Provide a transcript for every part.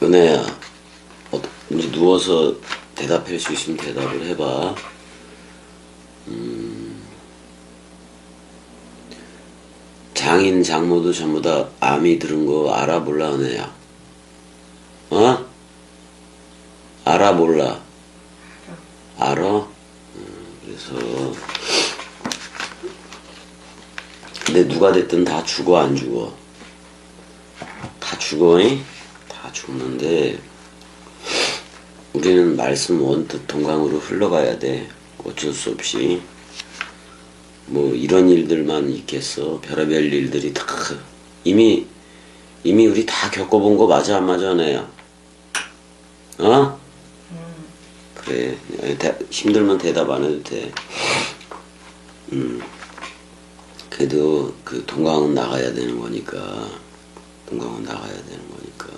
은혜야, 이제 누워서 대답할 수 있으면 대답을 해봐. 장인, 장모도 전부 다 암이 들은 거 알아 몰라, 은혜야? 어? 알아 몰라? 알아? 그래서 근데 누가 됐든 다 죽어 안 죽어? 다 죽어, 잉? 다 죽는데 우리는 말씀 원뜻 동강으로 흘러가야 돼. 어쩔 수 없이. 뭐 이런 일들만 있겠어. 별의별 일들이 다 이미 우리 다 겪어본 거 맞아 안 맞아, 내야? 어? 그래. 힘들면 대답 안 해도 돼. 그래도 그 동강은 나가야 되는 거니까. 동강은 나가야 되는 거니까.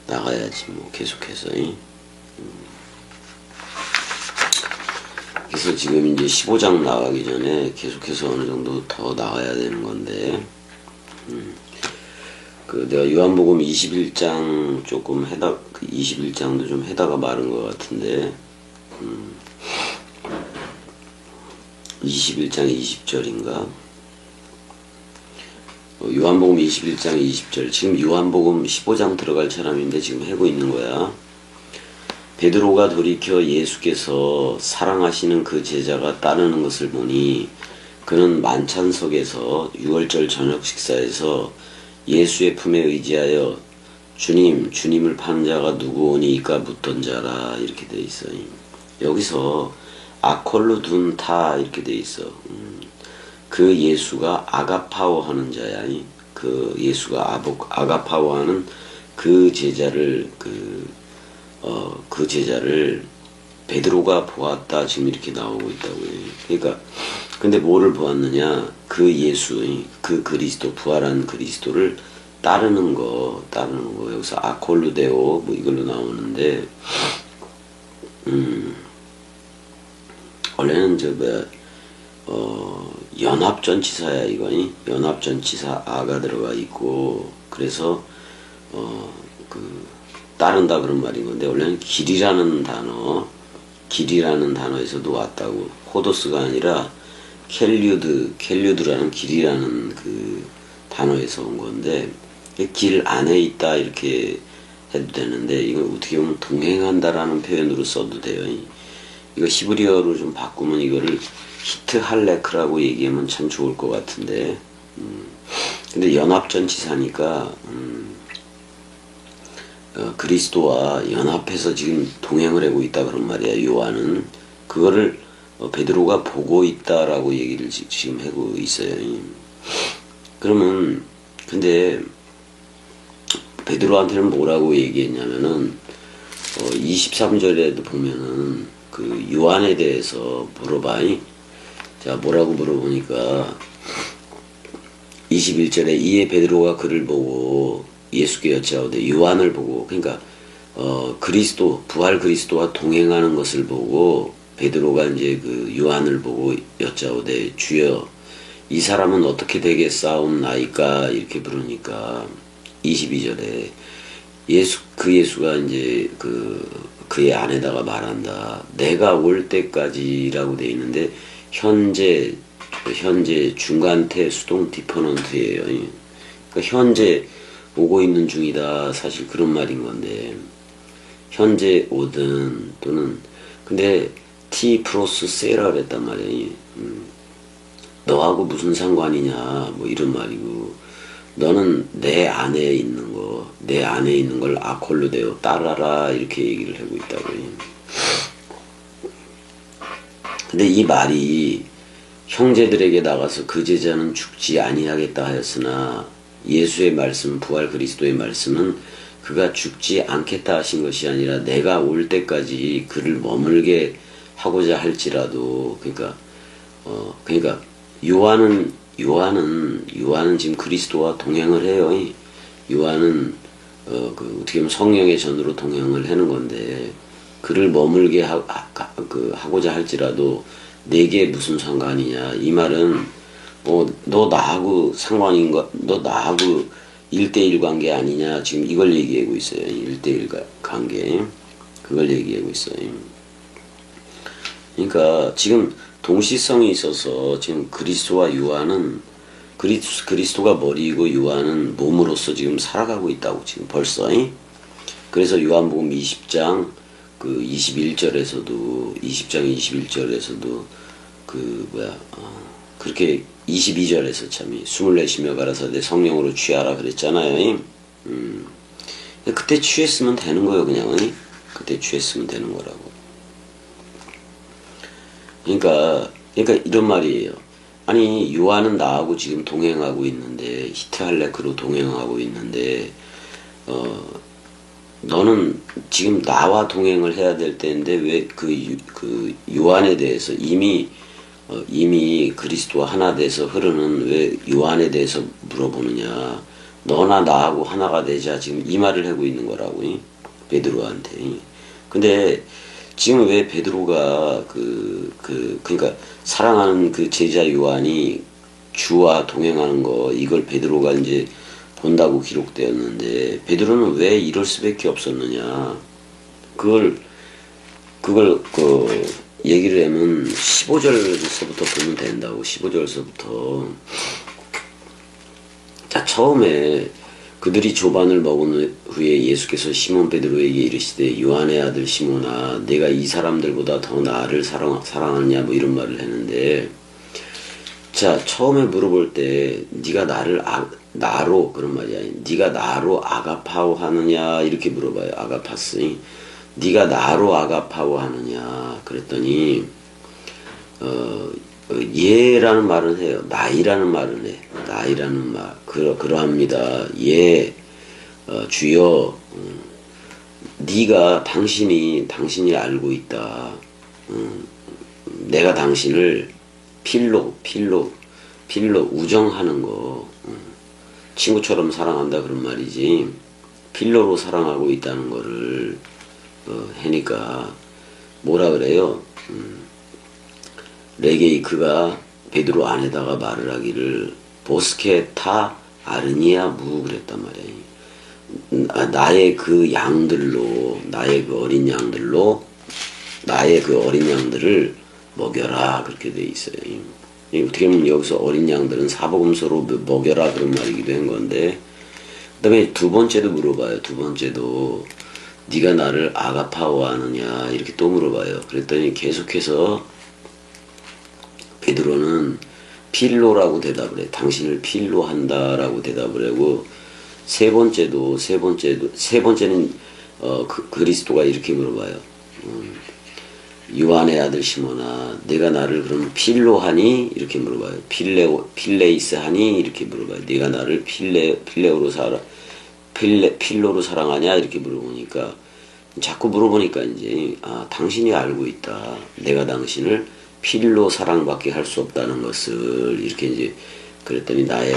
나가야지 뭐 계속해서. 그래서 지금 이제 15장 나가기 전에 계속해서 어느 정도 더 나가야 되는 건데, 그 내가 요한복음 21장 조금 21장도 좀 해다가 말은 것 같은데, 21장 20절인가? 요한복음 21장 20절. 지금 요한복음 15장 들어갈 사람인데 지금 하고 있는 거야. 베드로가 돌이켜 예수께서 사랑하시는 그 제자가 따르는 것을 보니 그는 만찬석에서 유월절 저녁 식사에서 예수의 품에 의지하여 주님을 파는 자가 누구오니까 묻던 자라 이렇게 돼 있어. 여기서 아콜로 둔 타 이렇게 돼 있어. 그 예수가 아가파오 하는 자야. 그 예수가 아가파오 하는 그 제자를 그 제자를 베드로가 보았다 지금 이렇게 나오고 있다고요. 그러니까 근데 뭐를 보았느냐? 그 예수, 그 그리스도, 부활한 그리스도를 따르는 거 여기서 아콜루데오 뭐 이걸로 나오는데 원래는 연합전치사야 이거니. 연합전치사 아가 들어가 있고 그래서 따른다 그런 말인 건데 원래는 길이라는 단어에서도 왔다고. 호도스가 아니라 켈류드라는 길이라는 그 단어에서 온 건데 길 안에 있다 이렇게 해도 되는데 이거 어떻게 보면 동행한다라는 표현으로 써도 돼요. 이거 히브리어로 좀 바꾸면 이거를 히트할레크라고 얘기하면 참 좋을 것 같은데 근데 연합전치사니까 그리스도와 연합해서 지금 동행을 하고 있다 그런 말이야. 요한은 그거를 베드로가 보고 있다라고 얘기를 지금 하고 있어요. 그러면 근데 베드로한테는 뭐라고 얘기했냐면은 23절에도 보면은 그 요한에 대해서 물어봐. 자, 뭐라고 물어보니까 21절에 이에 베드로가 그를 보고 예수께 여짜오되 요한을 보고, 그러니까 그리스도, 부활 그리스도와 동행하는 것을 보고 베드로가 이제 그 요한을 보고 여짜오되 주여 이 사람은 어떻게 되겠사옵나이까 이렇게 부르니까 22절에 예수가 이제 그의 안에다가 말한다. 내가 올 때까지라고 돼 있는데 현재 중간태 수동 디퍼넌트예요. 그러니까 현재 오고 있는 중이다. 사실 그런 말인 건데 현재 오든 또는 근데 T 플러스 세라 그랬단 말이야. 너하고 무슨 상관이냐 뭐 이런 말이고 너는 내 안에 있는 걸 아콜루데오 따라라 이렇게 얘기를 하고 있다고. 근데 이 말이 형제들에게 나가서 그 제자는 죽지 아니하겠다 하였으나 예수의 말씀, 부활 그리스도의 말씀은 그가 죽지 않겠다 하신 것이 아니라 내가 올 때까지 그를 머물게 하고자 할지라도 그러니까 요한은 지금 그리스도와 동행을 해요. 요한은 어떻게 보면 성령의 전으로 동행을 하는 건데 그를 머물게 하고자 할지라도 내게 무슨 상관이냐 이 말은 너 나하고 상관인 거, 너 나하고 1대1 관계 아니냐 지금 이걸 얘기하고 있어요. 1대1 관계 그걸 얘기하고 있어요. 그러니까 지금 동시성이 있어서 지금 그리스도와 요한은 그리스도가 머리이고 요한은 몸으로서 지금 살아가고 있다고 지금 벌써. 그래서 요한복음 20장 그 21절에서도 20장 21절에서도 그 그렇게 22절에서 참 숨을 내쉬며 가라사대 성령으로 취하라 그랬잖아요. 그때 취했으면 되는 거예요, 그냥. 그때 취했으면 되는 거라고. 그러니까 이런 말이에요. 아니 요한은 나하고 지금 동행하고 있는데 히트할레크로 동행하고 있는데 너는 지금 나와 동행을 해야 될 때인데 왜 그 요한에 대해서 이미 그리스도와 하나 돼서 흐르는 왜 요한에 대해서 물어보느냐. 너나 나하고 하나가 되자 지금 이 말을 하고 있는 거라고 베드로한테. 근데 지금 왜 베드로가 그러니까 사랑하는 그 제자 요한이 주와 동행하는 거 이걸 베드로가 이제 본다고 기록되었는데 베드로는 왜 이럴 수밖에 없었느냐. 그걸 얘기를 하면 15절서부터 보면 된다고. 15절서부터 자 처음에 그들이 조반을 먹은 후에 예수께서 시몬 베드로에게 이르시되 요한의 아들 시몬아 내가 이 사람들보다 더 나를 사랑하느냐 뭐 이런 말을 했는데 자 처음에 물어볼 때 네가 나로 그런 말이 아니 네가 나로 아가파오 하느냐 이렇게 물어봐요. 아가파스 네가 나로 아가파오 하느냐 그랬더니 예라는 말은 해요. 나이라는 말은 해. 나이라는 말. 그러합니다. 예, 주여, 네가 당신이 알고 있다. 내가 당신을 필로 우정하는 거. 친구처럼 사랑한다 그런 말이지. 필로로 사랑하고 있다는 거를 하니까 뭐라 그래요? 레게이크가 베드로 안에다가 말을 하기를 보스케타 아르니아 무 그랬단 말이에요. 나의 그 양들로 나의 그 어린 양들로 나의 그 어린 양들을 먹여라 그렇게 돼 있어요. 어떻게 보면 여기서 어린 양들은 사복음서로 먹여라 그런 말이기도 한 건데 그 다음에 두 번째도 물어봐요. 두 번째도 네가 나를 아가파오 하느냐 이렇게 또 물어봐요. 그랬더니 계속해서 베드로는 필로라고 대답을 해. 당신을 필로 한다라고 대답을 하고 세 번째는 그리스도가 이렇게 물어봐요. 요한의 아들 시몬아 내가 나를 그럼 필로 하니 이렇게 물어봐요. 필레이스 하니 이렇게 물어봐요. 네가 나를 필로로 사랑하냐 이렇게 물어보니까 자꾸 물어보니까 이제 당신이 알고 있다. 내가 당신을 필로 사랑밖에 할 수 없다는 것을 이렇게 이제 그랬더니 나의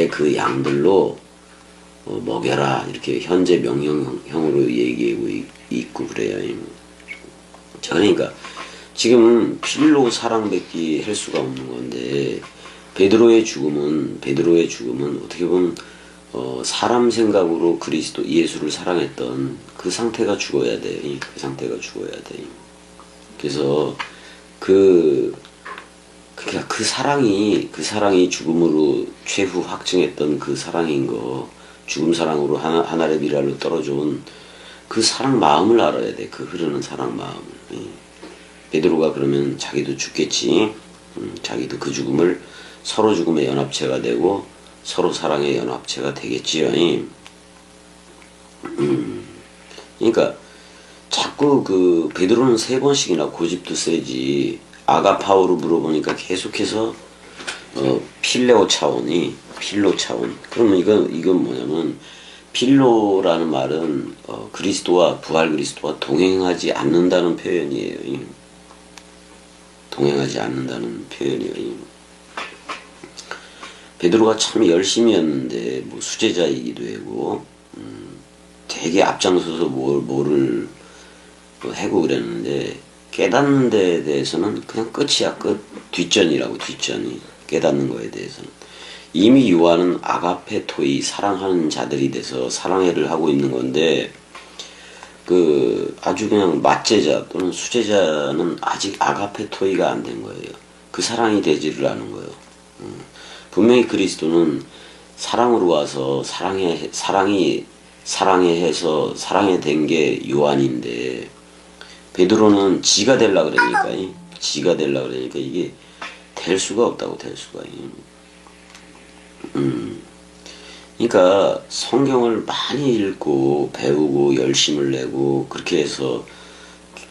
그 양들로 먹여라 이렇게 현재 명령형으로 얘기하고 있고 그래요. 자 그러니까 지금 필로 사랑밖에 할 수가 없는 건데 베드로의 죽음은 어떻게 보면 사람 생각으로 그리스도 예수를 사랑했던 그 상태가 죽어야 돼. 그 상태가 죽어야 돼. 그래서 그러니까 그 사랑이 죽음으로 최후 확증했던 그 사랑인 거, 죽음 사랑으로 하늘의 미랄로 떨어져온 그 사랑 마음을 알아야 돼. 그 흐르는 사랑 마음을. 베드로가 그러면 자기도 죽겠지. 자기도 그 죽음을 서로 죽음의 연합체가 되고 서로 사랑의 연합체가 되겠지요. 그러니까 자꾸 그 베드로는 3번씩이나 고집도 세지. 아가파오로 물어보니까 계속해서 필로 차원. 그러면 이건 뭐냐면 필로라는 말은 그리스도와 부활 그리스도와 동행하지 않는다는 표현이에요. 동행하지 않는다는 표현이에요. 베드로가 참 열심히 했는데 뭐 수제자이기도 하고 되게 앞장서서 뭐를 하고 그랬는데 깨닫는 데에 대해서는 그냥 끝이야. 끝. 뒷전이라고. 뒷전이 깨닫는 거에 대해서는 이미 요한은 아가페토이 사랑하는 자들이 돼서 사랑해를 하고 있는 건데 그 아주 그냥 맞제자 또는 수제자는 아직 아가페토이가 안 된 거예요. 그 사랑이 되지를 않은 거예요. 분명히 그리스도는 사랑으로 와서 사랑해 해서 사랑에 된 게 요한인데 베드로는 지가 되려 그러니까 이게 될 수가 없다고 될 수가. 그러니까 성경을 많이 읽고 배우고 열심을 내고 그렇게 해서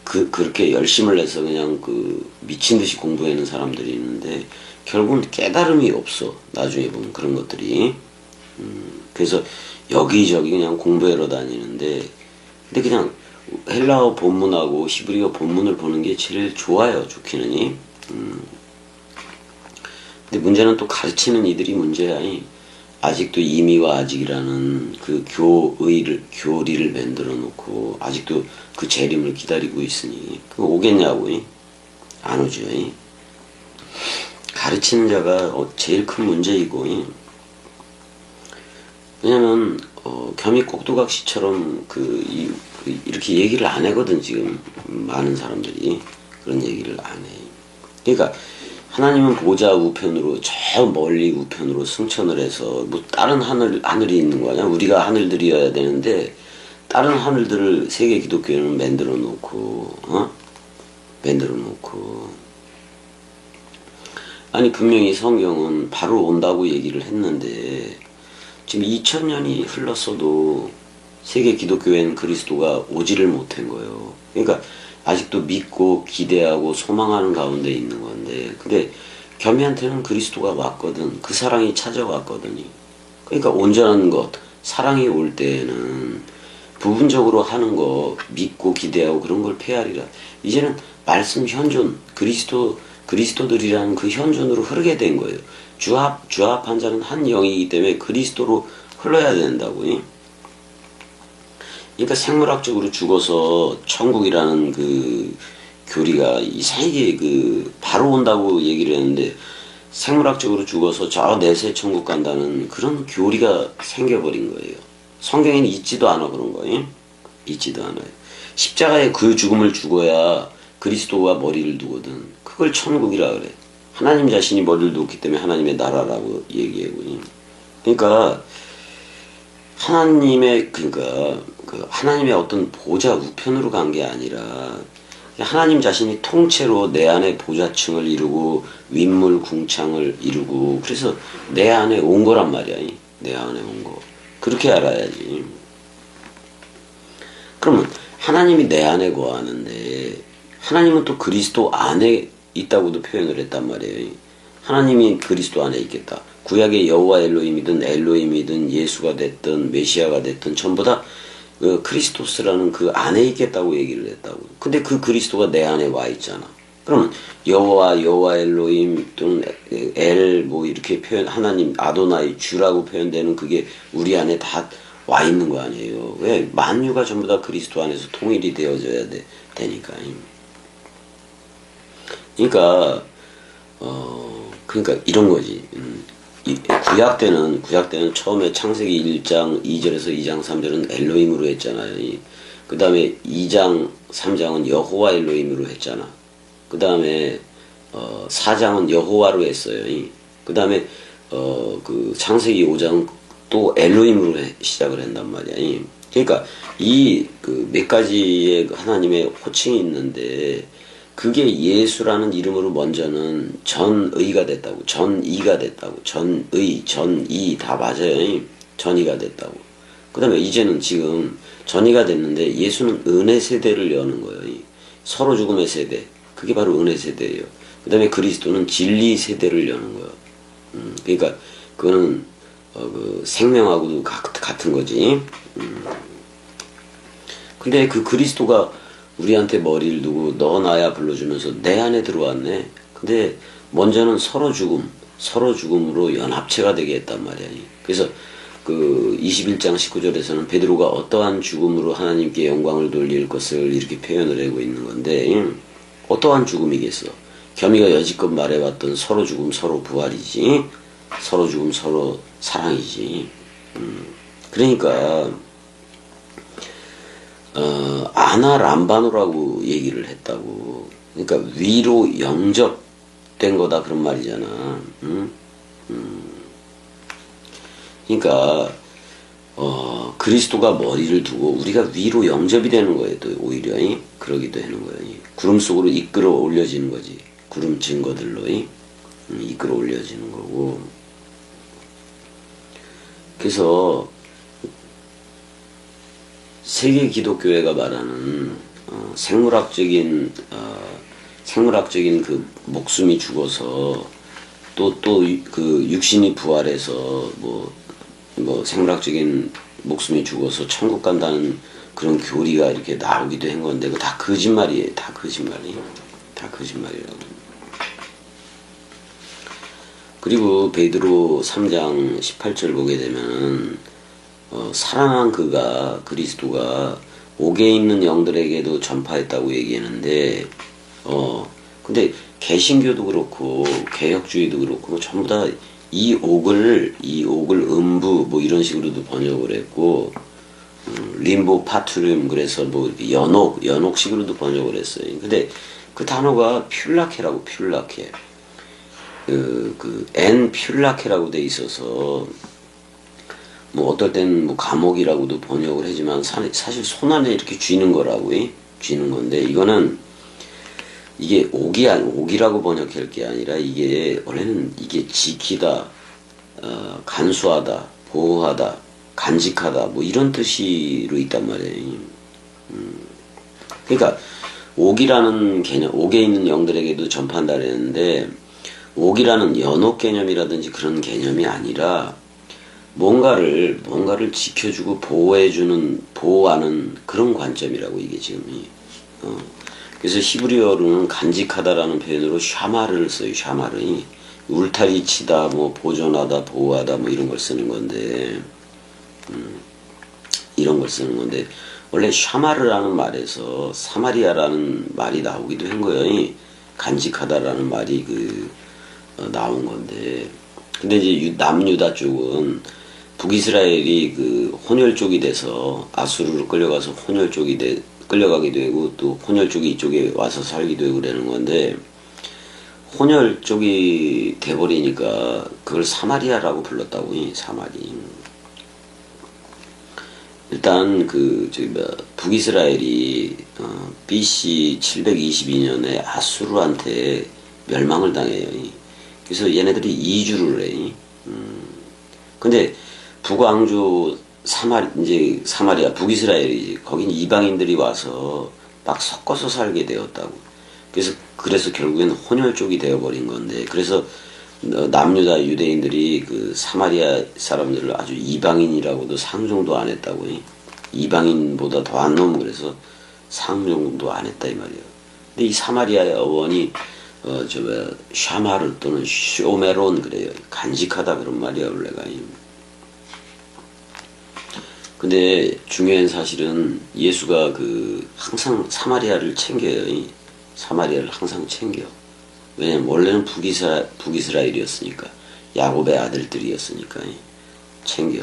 그렇게 열심을 내서 그냥 미친 듯이 공부하는 사람들이 있는데 결국은 깨달음이 없어. 나중에 보면 그런 것들이. 그래서 여기저기 그냥 공부하러 다니는데 근데 그냥 헬라어 본문하고 히브리어 본문을 보는 게 제일 좋아요. 좋기는. 근데 문제는 또 가르치는 이들이 문제야. 아직도 이미와 아직이라는 그 교리를 만들어 놓고 아직도 그 재림을 기다리고 있으니 그거 오겠냐고. 안 오죠. 가르치는 자가 제일 큰 문제이고. 왜냐면 겸이 꼭두각시처럼 이렇게 얘기를 안 하거든. 지금 많은 사람들이 그런 얘기를 안 해. 그러니까 하나님은 보좌 우편으로 저 멀리 우편으로 승천을 해서 뭐 다른 하늘이 있는 거 아니야? 우리가 하늘들이어야 되는데 다른 하늘들을 세계 기독교는 만들어 놓고 아니 분명히 성경은 바로 온다고 얘기를 했는데 지금 2000년이 흘렀어도 세계 기독교회는 그리스도가 오지를 못한 거예요. 그러니까 아직도 믿고 기대하고 소망하는 가운데 있는 건데 근데 겸이한테는 그리스도가 왔거든. 그 사랑이 찾아왔거든요. 그러니까 온전한 것, 사랑이 올 때에는 부분적으로 하는 거 믿고 기대하고 그런 걸 폐하리라. 이제는 말씀 현존, 그리스도들이라는 그 현존으로 흐르게 된 거예요. 주합한 자는 한 영이기 때문에 그리스도로 흘러야 된다고. 그러니까 생물학적으로 죽어서 천국이라는 그 교리가 이상하게 바로 온다고 얘기를 했는데 생물학적으로 죽어서 저 내세 천국 간다는 그런 교리가 생겨버린 거예요. 성경에는 있지도 않아 그런 거예요. 있지도 않아요. 십자가에 그 죽음을 죽어야 그리스도가 머리를 두거든. 그걸 천국이라 그래. 하나님 자신이 머리를 두었기 때문에 하나님의 나라라고 얘기하고. 그러니까 하나님의 하나님의 어떤 보좌 우편으로 간 게 아니라 하나님 자신이 통째로 내 안에 보좌층을 이루고 윗물 궁창을 이루고 그래서 내 안에 온 거란 말이야. 내 안에 온 거. 그렇게 알아야지. 그러면 하나님이 내 안에 거하는데 하나님은 또 그리스도 안에 있다고도 표현을 했단 말이에요. 하나님이 그리스도 안에 있겠다. 구약의 여호와 엘로힘이든 예수가 됐든 메시아가 됐든 전부 다 크리스토스라는 그 안에 있겠다고 얘기를 했다고. 근데 그 그리스도가 내 안에 와 있잖아. 그러면 여호와 엘로힘 또는 이렇게 하나님 아도나이 주라고 표현되는 그게 우리 안에 다 와 있는 거 아니에요. 왜? 만유가 전부 다 그리스도 안에서 통일이 되어져야 되니까. 그러니까 이런 거지. 구약 때는 처음에 창세기 1장 2절에서 2장 3절은 엘로힘으로 했잖아요. 그 다음에 2장 3장은 여호와 엘로힘으로 했잖아. 그 다음에 4장은 여호와로 했어요. 그 다음에 창세기 5장 또 엘로힘으로 시작을 한단 말이야. 그러니까 몇 가지의 하나님의 호칭이 있는데 그게 예수라는 이름으로 먼저는 전의가 됐다고. 전이가 됐다고. 전이 다 맞아요. 전이가 됐다고. 그 다음에 이제는 지금 전이가 됐는데 예수는 은혜 세대를 여는 거예요. 서로 죽음의 세대. 그게 바로 은혜 세대예요. 그 다음에 그리스도는 진리 세대를 여는 거예요. 그러니까 그거는 생명하고도 같은 거지. 근데 그 그리스도가 우리한테 머리를 두고 너 나야 불러주면서 내 안에 들어왔네. 근데 먼저는 서로 죽음으로 연합체가 되게 했단 말이야. 그래서 21장 19절에서는 베드로가 어떠한 죽음으로 하나님께 영광을 돌릴 것을 이렇게 표현을 하고 있는 건데 어떠한 죽음이겠어. 겸이가 여지껏 말해왔던 서로 죽음 서로 부활이지. 서로 죽음 서로 사랑이지. 그러니까 아나 람바노라고 얘기를 했다고. 그러니까 위로 영접된 거다 그런 말이잖아. 응? 그러니까 그리스도가 머리를 두고 우리가 위로 영접이 되는 거예요. 또 오히려 그러기도 하는 거예요. 구름 속으로 이끌어 올려지는 거지. 구름 증거들로 이끌어 올려지는 거고. 그래서 세계 기독교회가 말하는 생물학적인 그 목숨이 죽어서 또 그 육신이 부활해서 뭐 생물학적인 목숨이 죽어서 천국 간다는 그런 교리가 이렇게 나오기도 한 건데 그거 다 거짓말이에요. 다 거짓말이라고. 그리고 베드로 3장 18절 보게 되면은 살아난 그가 그리스도가 옥에 있는 영들에게도 전파했다고 얘기하는데 근데 개신교도 그렇고 개혁주의도 그렇고 전부 다 이 옥을 음부 뭐 이런 식으로도 번역을 했고 림보 파투륨 그래서 뭐 연옥식으로도 번역을 했어요. 근데 그 단어가 퓰라케라고 퓰라케 엔 퓰라케라고 돼 있어서 뭐 어떨 때는 뭐 감옥이라고도 번역을 하지만 사실 손 안에 이렇게 쥐는 거라고 쥐는 건데 이거는 이게 옥이라고 번역할 게 아니라 이게 원래는 이게 지키다, 간수하다, 보호하다, 간직하다 뭐 이런 뜻으로 있단 말이에요. 그러니까 옥이라는 개념, 옥에 있는 영들에게도 전파한다 그랬는데 옥이라는 연옥 개념이라든지 그런 개념이 아니라 뭔가를 지켜주고 보호하는 그런 관점이라고 이게 지금이. 그래서 히브리어로는 간직하다라는 표현으로 샤마를 써요. 샤마를 울타리 치다, 뭐 보존하다, 보호하다, 뭐 이런 걸 쓰는 건데, 원래 샤마르라는 말에서 사마리아라는 말이 나오기도 한 거예요. 간직하다라는 말이 나온 건데, 근데 이제 남유다 쪽은 북이스라엘이 혼혈 쪽이 돼서 아수르로 끌려가서 끌려가기도 하고 또 혼혈 쪽이 이쪽에 와서 살기도 하고 그러는 건데 혼혈 쪽이 돼버리니까 그걸 사마리아라고 불렀다고. 사마리. 일단 북이스라엘이 BC 722년에 아수르한테 멸망을 당해요. 그래서 얘네들이 이주를 해. 근데 북왕조 사마리아 북이스라엘이 거긴 이방인들이 와서 막 섞어서 살게 되었다고. 그래서 결국엔 혼혈 쪽이 되어버린 건데 그래서 남유다 유대인들이 사마리아 사람들을 아주 이방인이라고도 상종도 안 했다고. 이방인보다 더한 놈 그래서 상종도 안 했다 이 말이에요. 근데 이 사마리아의 어원이 샤마르 또는 쇼메론 그래요. 간직하다 그런 말이야 원래가. 근데 중요한 사실은 예수가 항상 사마리아를 챙겨요. 사마리아를 항상 챙겨. 왜냐면 원래는 북이스라엘이었으니까 야곱의 아들들이었으니까 챙겨.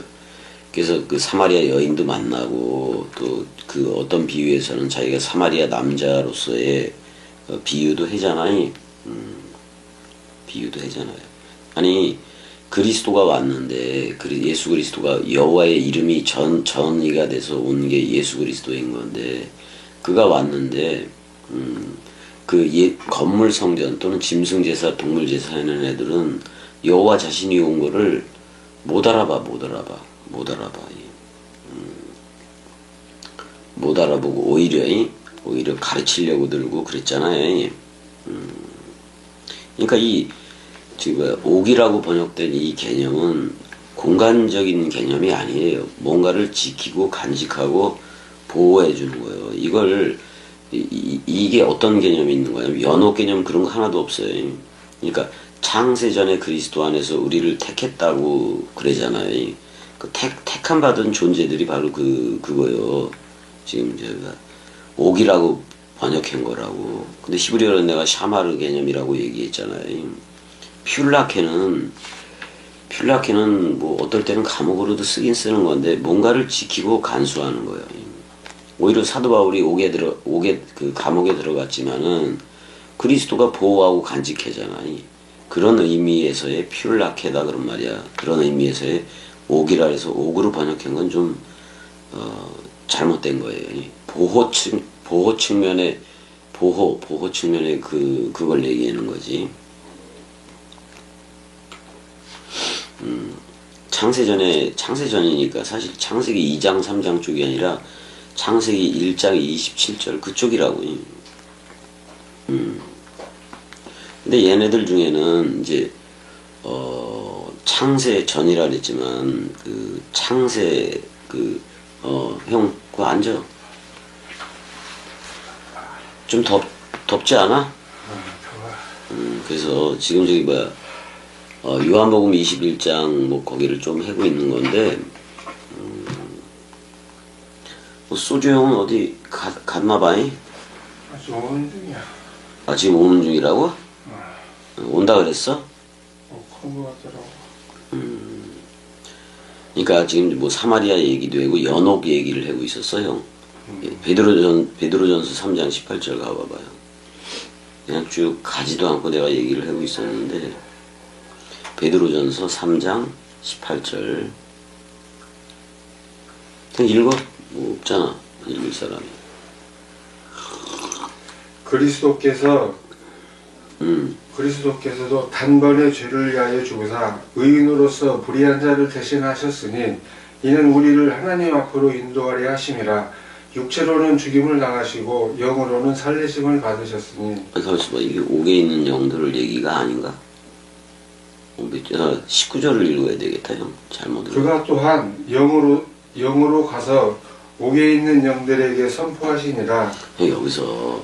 그래서 사마리아 여인도 만나고 또 어떤 비유에서는 자기가 사마리아 남자로서의 비유도 하잖아요. 비유도 하잖아요. 아니 그리스도가 왔는데 예수 그리스도가 여호와의 이름이 전이가 돼서 온 게 예수 그리스도인 건데 그가 왔는데 건물 성전 또는 짐승 제사 동물 제사 하는 애들은 여호와 자신이 온 거를 못 알아봐. 못 알아보고 오히려 가르치려고 들고 그랬잖아요. 그러니까 옥이라고 번역된 이 개념은 공간적인 개념이 아니에요. 뭔가를 지키고 간직하고 보호해 주는 거예요. 이게 어떤 개념이 있는 거예요? 연옥 개념 그런 거 하나도 없어요. 그러니까 창세전에 그리스도 안에서 우리를 택했다고 그러잖아요. 택함 받은 존재들이 바로 그거요. 지금 제가 옥이라고 번역한 거라고. 근데 히브리어는 내가 샤마르 개념이라고 얘기했잖아요. 퓰라케는 퓰라케는 뭐 어떨 때는 감옥으로도 쓰긴 쓰는 건데 뭔가를 지키고 간수하는 거예요. 오히려 사도 바울이 그 감옥에 들어갔지만은 그리스도가 보호하고 간직해잖아. 그런 의미에서의 퓰라케다 그런 말이야. 그런 의미에서의 옥이라 해서 옥으로 번역한 건 좀 잘못된 거예요. 보호 측면의 보호 측면의 그걸 얘기하는 거지. 창세전이니까 사실 창세기 2장 3장 쪽이 아니라 창세기 1장 27절 그쪽이라고. 근데 얘네들 중에는 이제 창세전이라 그랬지만 그 창세 형 그거 앉아. 좀 덥지 않아? 그래서 지금 저기 뭐야 요한복음 21장 뭐 거기를 좀 하고 있는 건데 뭐 소주 형은 어디 갔나봐잉? 지금 오는 중이야. 아 지금 오는 중이라고? 온다 그랬어? 그런 거 같더라고. 그러니까 지금 뭐 사마리아 얘기도 하고 연옥 얘기를 하고 있었어 형. 베드로전서 3장 18절 가봐봐요. 그냥 쭉 가지도 않고 내가 얘기를 하고 있었는데 베드로전서 3장 18절 그냥 읽어. 뭐 없잖아 읽을 사람이. 그리스도께서도 단번에 죄를 위하여 죽으사 의인으로서 불의한 자를 대신하셨으니 이는 우리를 하나님 앞으로 인도하려 하심이라. 육체로는 죽임을 당하시고 영으로는 살리심을 받으셨으니. 가만있어 봐. 이게 옥에 있는 영들을 얘기가 아닌가? 19절을 읽어야 되겠다 형. 잘못 읽어. 그가 또한 영으로 가서 옥에 있는 영들에게 선포하시니라. 여기서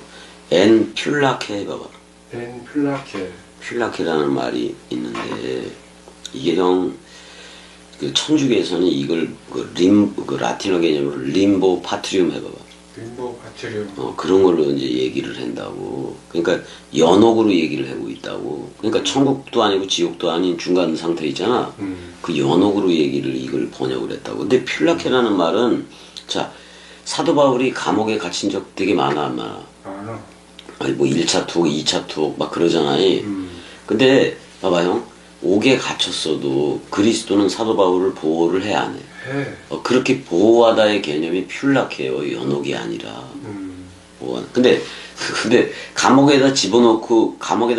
엔 퓰라케 해봐봐. 벤 플라케. 퓰라케라는 말이 있는데 이게 형 그 천주교에서는 이걸 그 라틴어 개념으로 림보 파트리움 해봐봐. 림보 파트리움. 그런 걸로 이제 얘기를 한다고. 그러니까 연옥으로 얘기를 하고 있다고. 그러니까 천국도 아니고 지옥도 아닌 중간 상태 있잖아. 그 연옥으로 이걸 번역을 했다고. 근데 퓰라케라는 말은 자 사도 바울이 감옥에 갇힌 적 되게 많아 안 많아? 많아. 아니 뭐 1차 투옥, 2차 투옥 막 그러잖아. 근데 봐봐 형. 옥에 갇혔어도 그리스도는 사도 바울을 보호를 해 안 해? 해. 그렇게 보호하다의 개념이 퓰라케예요. 연옥이 아니라. 근데 감옥에다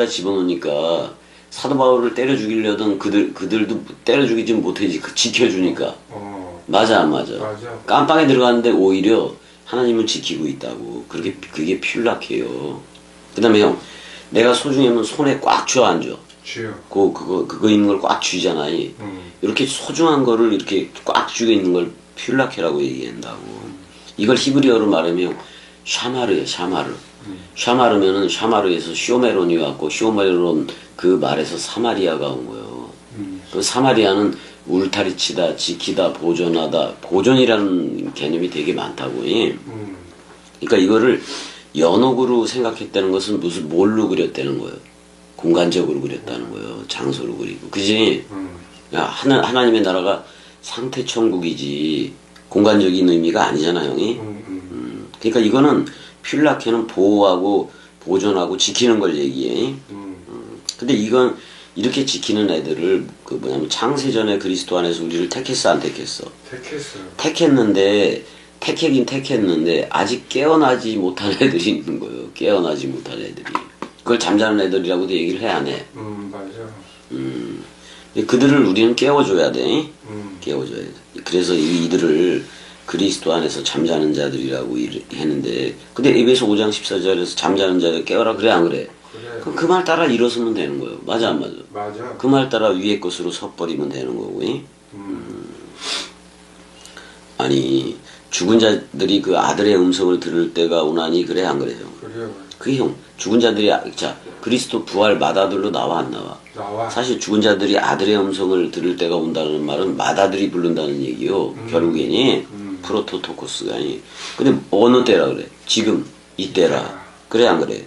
집어넣으니까 사도 바울을 때려 죽이려던 그들도 때려 죽이지 못하지. 지켜주니까. 맞아 안 맞아? 맞아. 깜빵에 들어갔는데 오히려 하나님은 지키고 있다고. 그게 퓰라케예요. 그다음에 형, 내가 소중하면 손에 꽉 쥐어 앉아. 쥐어. 그거 있는 걸 꽉 쥐잖아. 이렇게 소중한 거를 이렇게 꽉 쥐고 있는 걸 퓰라케라고 얘기한다고. 이걸 히브리어로 말하면 샤마르야, 샤마르. 샤마르면은 샤마르에서 쇼메론이 왔고 쇼메론 그 말에서 사마리아가 온 거예요. 그 사마리아는 울타리치다, 지키다, 보존하다. 보존이라는 개념이 되게 많다고. 그러니까 이거를 연옥으로 생각했다는 것은 뭘로 그렸다는 거예요? 공간적으로 그렸다는 거예요. 장소로 그리고. 그지? 하나님의 나라가 상태 천국이지 공간적인 의미가 아니잖아, 형이. 그러니까 이거는 퓰라케는 보호하고 보존하고 지키는 걸 얘기해. 근데 이건 이렇게 지키는 애들을 뭐냐면 창세전에 그리스도 안에서 우리를 택했어 안 택했어? 택했어. 택했는데 아직 깨어나지 못한 애들이 있는 거예요. 깨어나지 못한 애들이. 그걸 잠자는 애들이라고도 얘기를 해 안 해? 맞아. 그들을 우리는 깨워줘야 돼. 깨워줘야 돼. 그래서 이들을 그리스도 안에서 잠자는 자들이라고 했는데, 근데 에베소 5장 14절에서 잠자는 자들 깨워라 그래 안 그래? 그래. 그럼 그 말 따라 일어서면 되는 거예요. 맞아 안 맞아? 맞아. 그 말 따라 위의 것으로 섰버리면 되는 거고. 아니 죽은 자들이 그 아들의 음성을 들을 때가 오나니 그래 안 그래요? 그래요. 그게 형 죽은 자들이 자 그리스도 부활 마다들로 나와 안 나와? 나와. 사실 죽은 자들이 아들의 음성을 들을 때가 온다는 말은 마다들이 부른다는 얘기요. 결국에니 프로토토코스가 아니. 근데 어느 때라 그래? 지금 이때라. 그래 안 그래?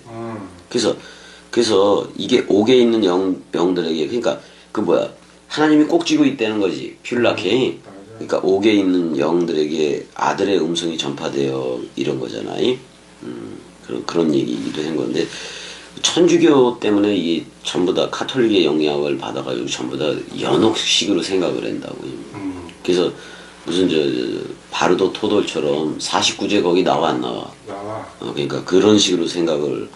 그래서 이게 옥에 있는 영들에게 그러니까 그 뭐야 하나님이 꼭 쥐고 있다는 거지. 퓰라케. 맞아. 그러니까 옥에 있는 영들에게 아들의 음성이 전파되어 이런 거잖아요. 그런 얘기이기도 한 건데 천주교 때문에 이게 전부 다 카톨릭의 영향을 받아가지고 전부 다 연옥식으로 생각을 한다고. 그래서 무슨 바르도 토돌처럼 49제 거기 나와 안 나와. 나와. 그러니까 그런 식으로 생각을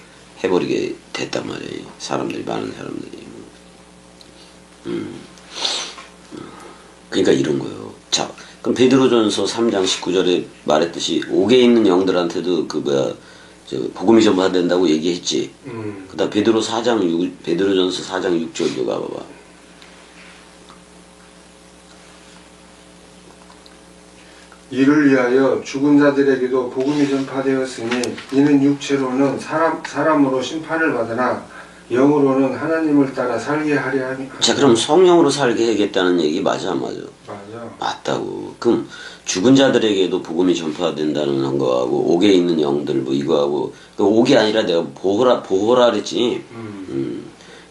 해버리게 됐단 말이에요. 사람들이 많은 사람들이. 그러니까 이런 거예요. 자, 그럼 베드로전서 3장 19절에 말했듯이 옥에 있는 영들한테도 복음이 전파된다고 얘기했지. 그다음 베드로전서 4장 6절도 가봐봐. 이를 위하여 죽은 자들에게도 복음이 전파되었으니 이는 육체로는 사람으로 심판을 받으나 영으로는 하나님을 따라 살게 하려 함이라. 자, 그럼 성령으로 살게 하겠다는 얘기 맞아, 안 맞아? 맞아. 맞다고. 그럼 죽은 자들에게도 복음이 전파된다는 거하고 옥에 있는 영들 뭐 이거하고 그 옥이 아니라 내가 보호라 그랬지.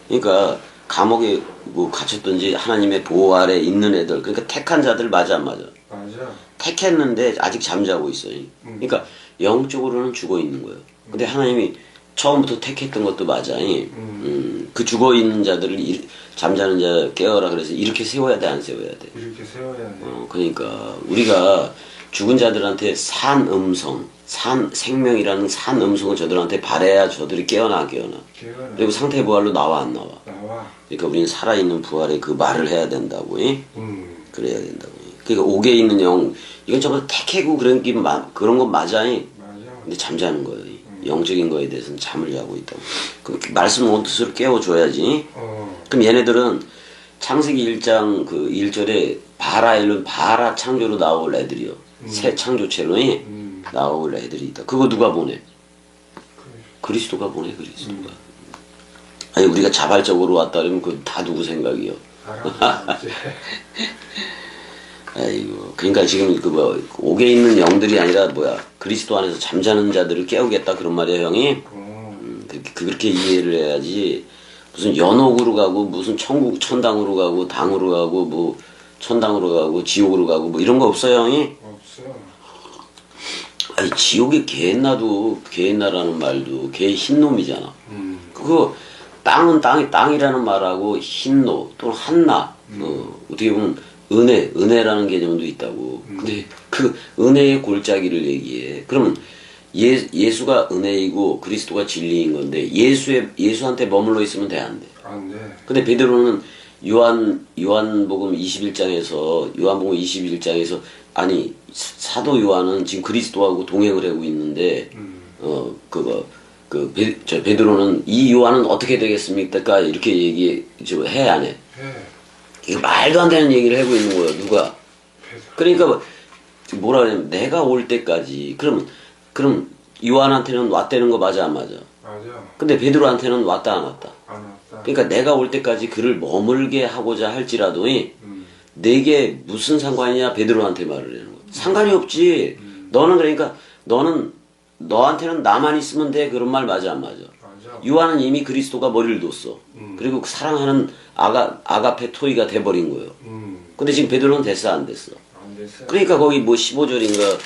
그러니까 감옥에 뭐 갇혔든지 하나님의 보호 아래 있는 애들 그러니까 택한 자들 맞아, 안 맞아? 맞아. 택했는데 아직 잠자고 있어요. 그러니까 영적으로는 죽어 있는 거예요. 근데 하나님이 처음부터 택했던 것도 맞아. 그 죽어 있는 자들을 잠자는 자 깨어라 그래서 이렇게 세워야 돼, 안 세워야 돼? 이렇게 세워야 돼. 그러니까 우리가 죽은 자들한테 생명이라는 산 음성을 저들한테 바래야 저들이 깨어나. 그리고 상태 부활로 나와, 안 나와? 나와. 그러니까 우리는 살아있는 부활에 그 말을 해야 된다고. 그래야 된다고. 그러니까 옥에 있는 영, 이건 전부 택해고 그런 건 맞아. 맞아. 근데 잠자는 거예요. 영적인 거에 대해서는 잠을 자고 있다고. 그럼 말씀 원뜻으로 깨워줘야지. 그럼 얘네들은 창세기 1장 그 1절에 바라 창조로 나올 애들이요. 새 창조체로 나올 애들이 있다. 그거 누가 보내? 그리스도가 보내, 그리스도가. 아니, 우리가 자발적으로 왔다 그러면 그 다 누구 생각이요? 아이고, 그러니까 지금 옥에 있는 영들이 아니라 그리스도 안에서 잠자는 자들을 깨우겠다 그런 말이야, 형이. 그렇게 이해를 해야지. 무슨 연옥으로 가고 무슨 천당으로 가고 당으로 가고 뭐 천당으로 가고 지옥으로 가고 뭐 이런 거 없어요, 형이? 없어. 아니, 지옥에 개했나라는 말도 개 흰놈이잖아. 그거 땅이라는 말하고 흰노 또는 한나 어떻게 보면 은혜라는 개념도 있다고. 근데 그 은혜의 골짜기를 얘기해. 그러면 예수가 은혜이고 그리스도가 진리인 건데 예수한테 머물러 있으면 돼, 안 돼? 안 돼. 근데 베드로는 요한복음 21장에서 아니 사도 요한은 지금 그리스도하고 동행을 하고 있는데 베드로는 이 요한은 어떻게 되겠습니까? 이렇게 해, 안 해? 해. 이거 말도 안 되는 얘기를 하고 있는 거야, 누가? 그러니까 뭐라 그러냐면 내가 올 때까지 그럼 요한한테는 왔다는 거 맞아, 안 맞아? 맞아. 근데 베드로한테는 왔다, 안 왔다? 안 왔다. 그러니까 내가 올 때까지 그를 머물게 하고자 할지라도 내게 무슨 상관이냐, 베드로한테 말을 하는 거야. 상관이 없지. 너한테는 나만 있으면 돼. 그런 말 맞아, 안 맞아? 맞아. 요한은 이미 그리스도가 머리를 뒀어. 그리고 사랑하는 아가페 토이가 돼버린 거예요. 근데 지금 베드로는 됐어, 안 됐어? 안 됐어. 그러니까 거기 뭐 15절인가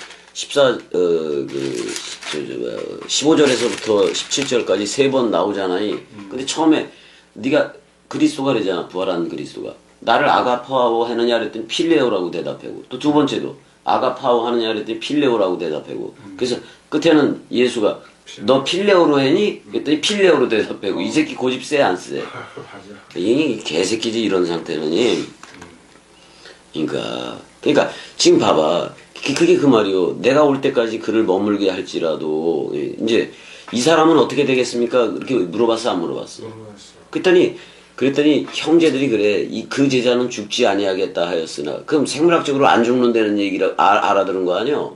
15절에서부터 17절까지 3번 나오잖아요. 근데 처음에 네가 그리스도가 그러잖아, 부활한 그리스도가. 나를 아가파오 하느냐 그랬더니 필레오라고 대답하고, 또 두 번째도 아가파오 하느냐 그랬더니 필레오라고 대답하고. 그래서 끝에는 예수가 너 필레오로 했니? 그랬더니 필레오로 대답하고. 이 새끼 고집 세, 안 세? 맞아. 이 개새끼지, 이런 상태는. 그러니까 지금 봐봐. 그게 그 말이요. 내가 올 때까지 그를 머물게 할지라도 이제 이 사람은 어떻게 되겠습니까? 이렇게 물어봤어, 안 물어봤어? 물어봤어. 그랬더니 형제들이 그래. 그 제자는 죽지 아니하겠다 하였으나. 그럼 생물학적으로 안 죽는다는 얘기를 알아들은 거 아니요?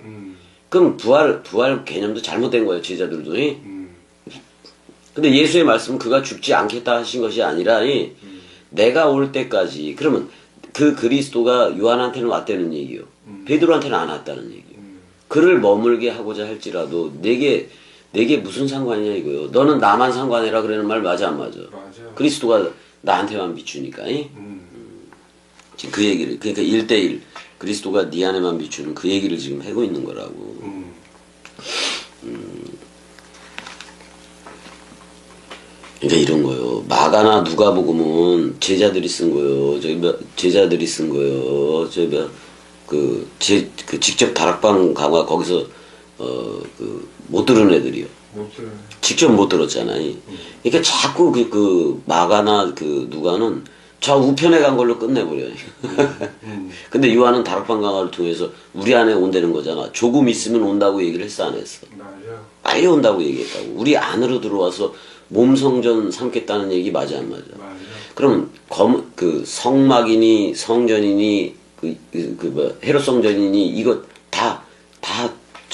그럼 부활 개념도 잘못된 거예요, 제자들도. 근데 예수의 말씀은 그가 죽지 않겠다 하신 것이 아니라 내가 올 때까지. 그러면 그 그리스도가 요한한테는 왔다는 얘기요. 베드로한테는 안 왔다는 얘기요. 그를 머물게 하고자 할지라도 내게 무슨 상관이냐 이거요. 너는 나만 상관해라 그러는 말 맞아, 안 맞아? 맞아. 그리스도가 나한테만 비추니까. 지금 그 얘기를 그러니까 1대1 그리스도가 네 안에만 비추는 그 얘기를 지금 하고 있는 거라고. 그러니까 이런 거요. 마가나 누가복음은 제자들이 쓴 거요. 제자들이 쓴 거요. 그 직접 다락방 가가 거기서 못 들은 애들이요. 못 들어요. 직접 못 들었잖아요. 그러니까 자꾸 그 마가나 그 누가는 저 우편에 간 걸로 끝내버려요. 근데 요한은 다락방 강화를 통해서 우리 안에 온다는 거잖아. 조금 있으면 온다고 얘기를 했어, 안 했어? 맞아. 빨리 온다고 얘기했다고. 우리 안으로 들어와서 몸 성전 삼겠다는 얘기 맞아, 안 맞아? 맞아. 그러면 그 성막이니 성전이니 헤롯 성전이니 이거 다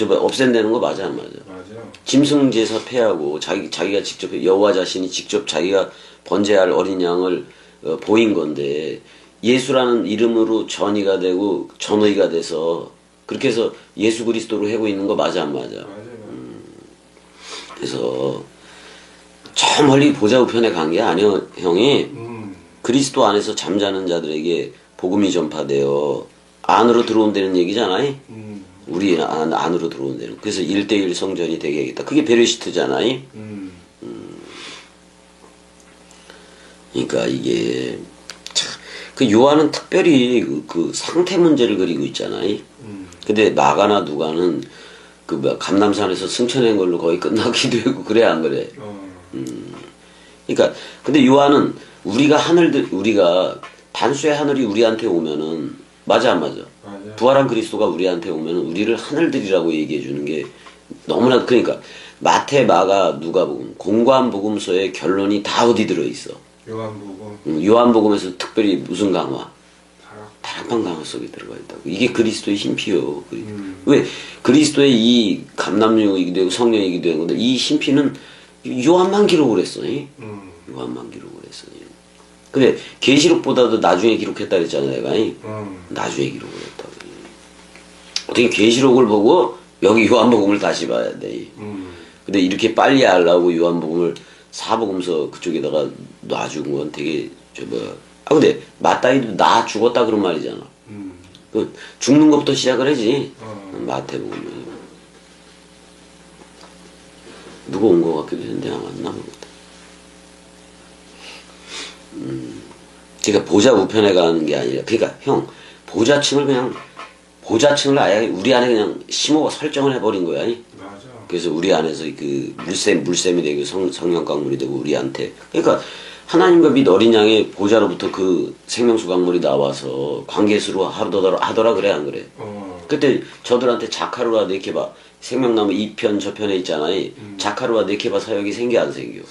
없앤다는 거 맞아, 안 맞아? 맞아. 짐승 제사 폐하고 자기가 직접 여호와 자신이 직접 자기가 번제할 어린 양을 보인 건데 예수라는 이름으로 전이가 되고 전의가 돼서 그렇게 해서 예수 그리스도로 하고 있는 거 맞아, 안 맞아? 맞아. 그래서 저 멀리 보좌 우편에 간 게 아니야, 형이. 그리스도 안에서 잠자는 자들에게 복음이 전파되어 안으로 들어온다는 얘기잖아요. 우리 안으로 들어온다는. 그래서 1대1 성전이 되게 하겠다. 그게 베르시트잖아요. 그러니까 이게 참, 그 요한은 특별히 그 상태 문제를 그리고 있잖아요. 근데 마가나 누가는 감남산에서 승천한 걸로 거의 끝나기도 하고 그래, 안 그래? 그러니까 근데 요한은 우리가 단수의 하늘이 우리한테 오면은 맞아, 안 맞아? 맞아. 부활한 그리스도가 우리한테 오면은 우리를 하늘들이라고 얘기해 주는 게 너무나. 그러니까 마태, 마가, 누가복음, 공관 복음서의 결론이 다 어디 들어 있어? 요한복음. 요한복음에서 특별히 무슨 강화? 다락. 다락방 강화 속에 들어가 있다고. 이게 그리스도의 힘피요. 왜 그리스도의 이 감남유이기도 하고 성령이기도 한 건데 이 힘피는 요한만 기록을 했어. 요한만 기록을 했어. 근데 계시록보다도 나중에 기록했다 그랬잖아, 내가. 나중에 기록을 했다고. 어떻게 계시록을 보고 여기 요한복음을 다시 봐야 돼. 근데 이렇게 빨리 하려고 요한복음을 사복음서 그쪽에다가 놔준 건 되게 근데 마따이도 나 죽었다 그런 말이잖아. 그 죽는 것부터 시작을 하지. 마태복음은 누가 온 것 같기도 했는데 안 왔나 모르겠다. 그러니까 보좌 우편에 가는 게 아니라, 그러니까 형 보좌층을 아예 우리 안에 그냥 심어 설정을 해버린 거야. 맞아. 그래서 우리 안에서 그 물샘이 되고 성령 강물이 되고 우리한테. 그러니까 하나님과 및 어린 양의 보좌로부터 그 생명수 강물이 나와서 관계수로 하더라 그래, 안 그래? 그때 저들한테 자카루와 네케바 생명나무 2편 저편에 있잖아요. 자카루와 네케바 사역이 생겨, 안 생겨?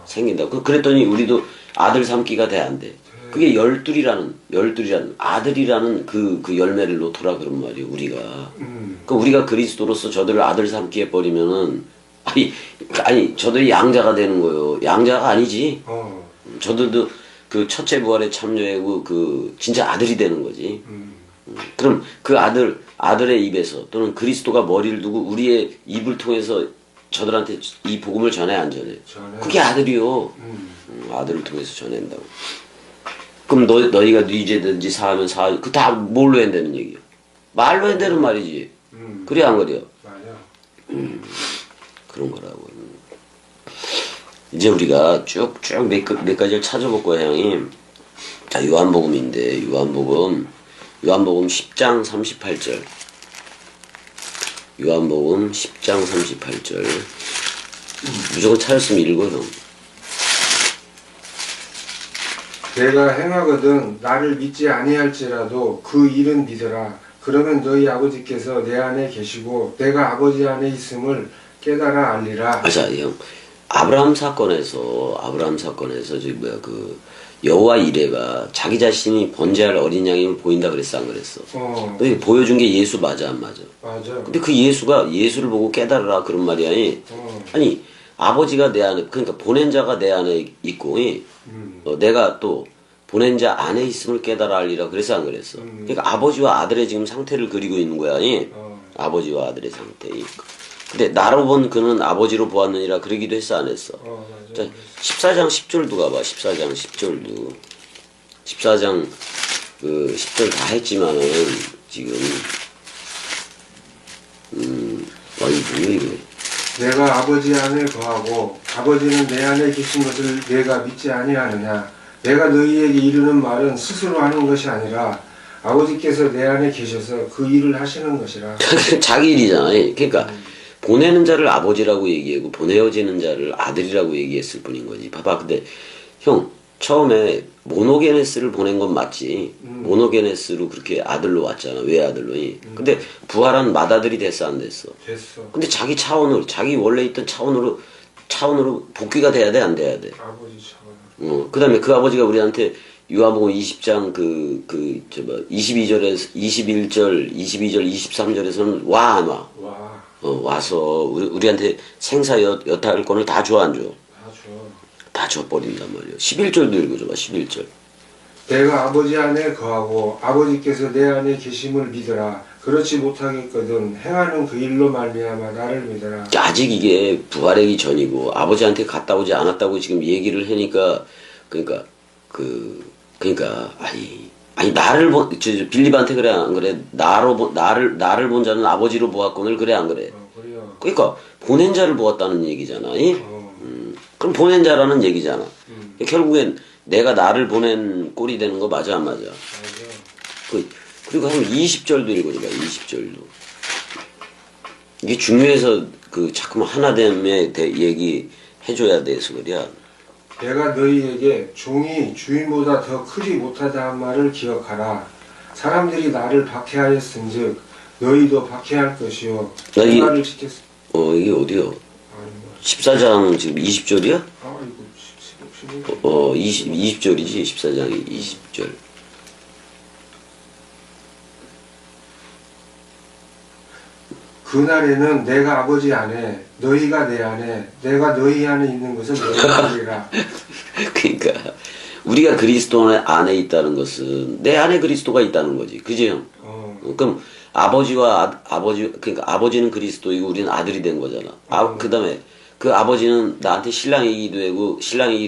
생긴다. 그랬더니 우리도 아들 삼기가 돼, 안 돼? 그게 열둘이라는 아들이라는 그 열매를 놓더라 그런 말이에요, 우리가. 그 우리가 그리스도로서 저들을 아들 삼기 해버리면은 아니 저들이 양자가 되는 거예요. 양자가 아니지. 저들도 그 첫째 부활에 참여하고 그 진짜 아들이 되는 거지. 그럼 그 아들의 입에서 또는 그리스도가 머리를 두고 우리의 입을 통해서 저들한테 이 복음을 전해, 안 전해? 그게 아들이요. 아들을 통해서 전한다고. 그럼 너희가 네 죄든지 사하면 사하, 그 다 뭘로 한다는 얘기야? 말로 한다는 말이지. 그래, 안 그래요? 맞아. 그런 거라고. 이제 우리가 쭉쭉 몇 가지를 찾아볼 거야, 형이. 자, 요한복음인데, 요한복음 10장 38절. 요한복음 10장 38절. 무조건 찾았으면 읽어, 형. 내가 행하거든 나를 믿지 아니할지라도 그 일은 믿으라. 그러면 너희 아버지께서 내 안에 계시고 내가 아버지 안에 있음을 깨달아 알리라. 맞아, 형. 아브라함 사건에서 여호와 이레가 자기 자신이 번제할 어린 양임을 보인다 그랬어, 안 그랬어? 근데 보여준 게 예수 맞아, 안 맞아? 맞아. 근데 그 예수를 보고 깨달으라 그런 말이 아니 아버지가 내 안에, 그러니까 보낸 자가 내 안에 있고 내가 또 보낸 자 안에 있음을 깨달아 알리라 그래서 안 그랬어? 그러니까 아버지와 아들의 지금 상태를 그리고 있는 거야. 아버지와 아들의 상태. 근데 나로 본 그는 아버지로 보았느니라 그러기도 했어, 안 했어? 맞아. 자, 14장 10절도 가봐. 14장 10절도. 14장 그 10절 다 했지만은 지금 아니 뭐야 이거. 내가 아버지 안에 거하고 아버지는 내 안에 계신 것을 내가 믿지 아니하느냐. 내가 너희에게 이르는 말은 스스로 하는 것이 아니라 아버지께서 내 안에 계셔서 그 일을 하시는 것이라. 자기 일이잖아. 그러니까 보내는 자를 아버지라고 얘기하고 보내어지는 자를 아들이라고 얘기했을 뿐인 거지. 봐봐. 근데 형 처음에 모노게네스를 보낸 건 맞지. 모노게네스로 그렇게 아들로 왔잖아. 외아들로. 근데 부활한 맏아들이 됐어 안 됐어? 됐어. 근데 자기 차원으로 자기 원래 있던 차원으로 복귀가 돼야 돼 안 돼야 돼? 아버지 차원. 그다음에 그 아버지가 우리한테 유아복음 20장 22절에서 21절, 22절, 23절에서는 와 안 와? 와. 와서 우리한테 생사 여탈권을 다 줘 안 줘? 다 줘. 다 줘버린단 말이야. 11절도 읽어줘봐. 11절. 내가 아버지 안에 거하고 아버지께서 내 안에 계심을 믿으라. 그렇지 못하겠거든 행하는 그 일로 말미암아 나를 믿으라. 아직 이게 부활하기 전이고 아버지한테 갔다 오지 않았다고 지금 얘기를 하니까 그러니까 아니 나를 빌립한테 그래 안 그래? 나를 본 자는 아버지로 보았거늘 그래 안 그래? 그래요. 그러니까 보낸 자를 보았다는 얘기잖아. 그럼 보낸 자라는 얘기잖아. 결국엔 내가 나를 보낸 꼴이 되는 거 맞아 안 맞아? 맞아. 그리고 한 20절도 읽어줘봐. 20절도. 이게 중요해서 자꾸만 하나됨에 얘기 해줘야 돼서 그래야. 내가 너희에게 종이 주인보다 더 크지 못하다 한 말을 기억하라. 사람들이 나를 박해하였은즉 너희도 박해할 것이요. 여기- 말을 지켰. 이게 어디요? 14장 지금 20절이야? 아 이거 20절이지. 14장이 20절. 그날에는 내가 아버지 안에 너희가 내 안에 내가 너희 안에 있는 것을 너희가 알리라. 그러니까 우리가 그리스도 안에 있다는 것은 내 안에 그리스도가 있다는 거지. 그지 형? 그럼 그러니까 아버지는 그리스도이고 우리는 아들이 된 거잖아. 그다음에 그 아버지는 나한테 신랑이기도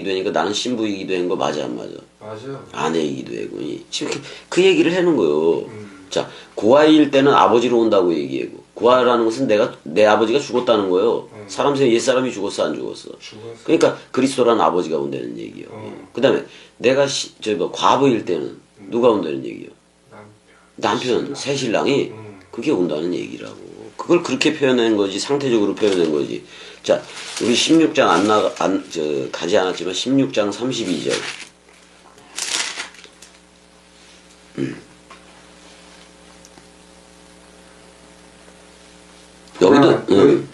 되니까 나는 신부이기도 한 거 맞아 안 맞아? 맞아. 아내이기도 되고 지금 그 얘기를 하는 거요. 자 고아일 때는 아버지로 온다고 얘기하고 고아라는 것은 내 아버지가 죽었다는 거요. 사람 중에 옛 사람이 죽었어 안 죽었어? 죽었어. 그러니까 그리스도라는 아버지가 온다는 얘기요. 그다음에 내가 과부일 때는 누가 온다는 얘기요? 남편 새 신랑이 그게 온다는 얘기라고. 그걸 그렇게 표현한 거지. 상태적으로 표현한 거지. 자, 우리 16장 가지 않았지만 16장 32절. 여기도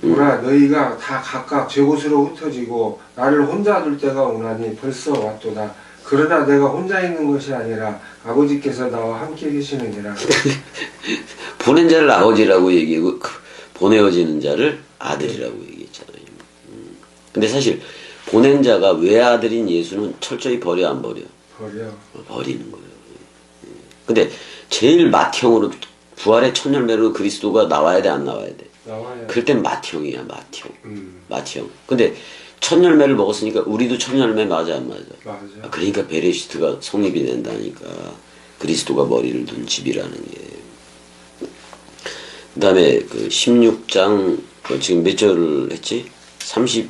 보라 너희가 다 각각 제 곳으로 흩어지고 나를 혼자 둘 때가 오나니 벌써 왔도다. 그러나 내가 혼자 있는 것이 아니라 아버지께서 나와 함께 계시느니라. 보낸 자를 아버지라고 얘기하고 보내어지는 자를 아들이라고 얘기했잖아요. 근데 사실 보낸 자가 외아들인 예수는 철저히 버려 안 버려? 버려. 버리는 거예요. 근데 제일 맏형으로 부활의 첫 열매로 그리스도가 나와야 돼 안 나와야 돼? 나와야. 그럴 땐 맏형이야 맏형. 근데 첫 열매를 먹었으니까 우리도 첫 열매 맞아 안 맞아? 맞아. 그러니까 베레시트가 성립이 된다니까. 그리스도가 머리를 둔 집이라는 게. 그 다음에 그 16장 지금 몇 절을 했지? 32절.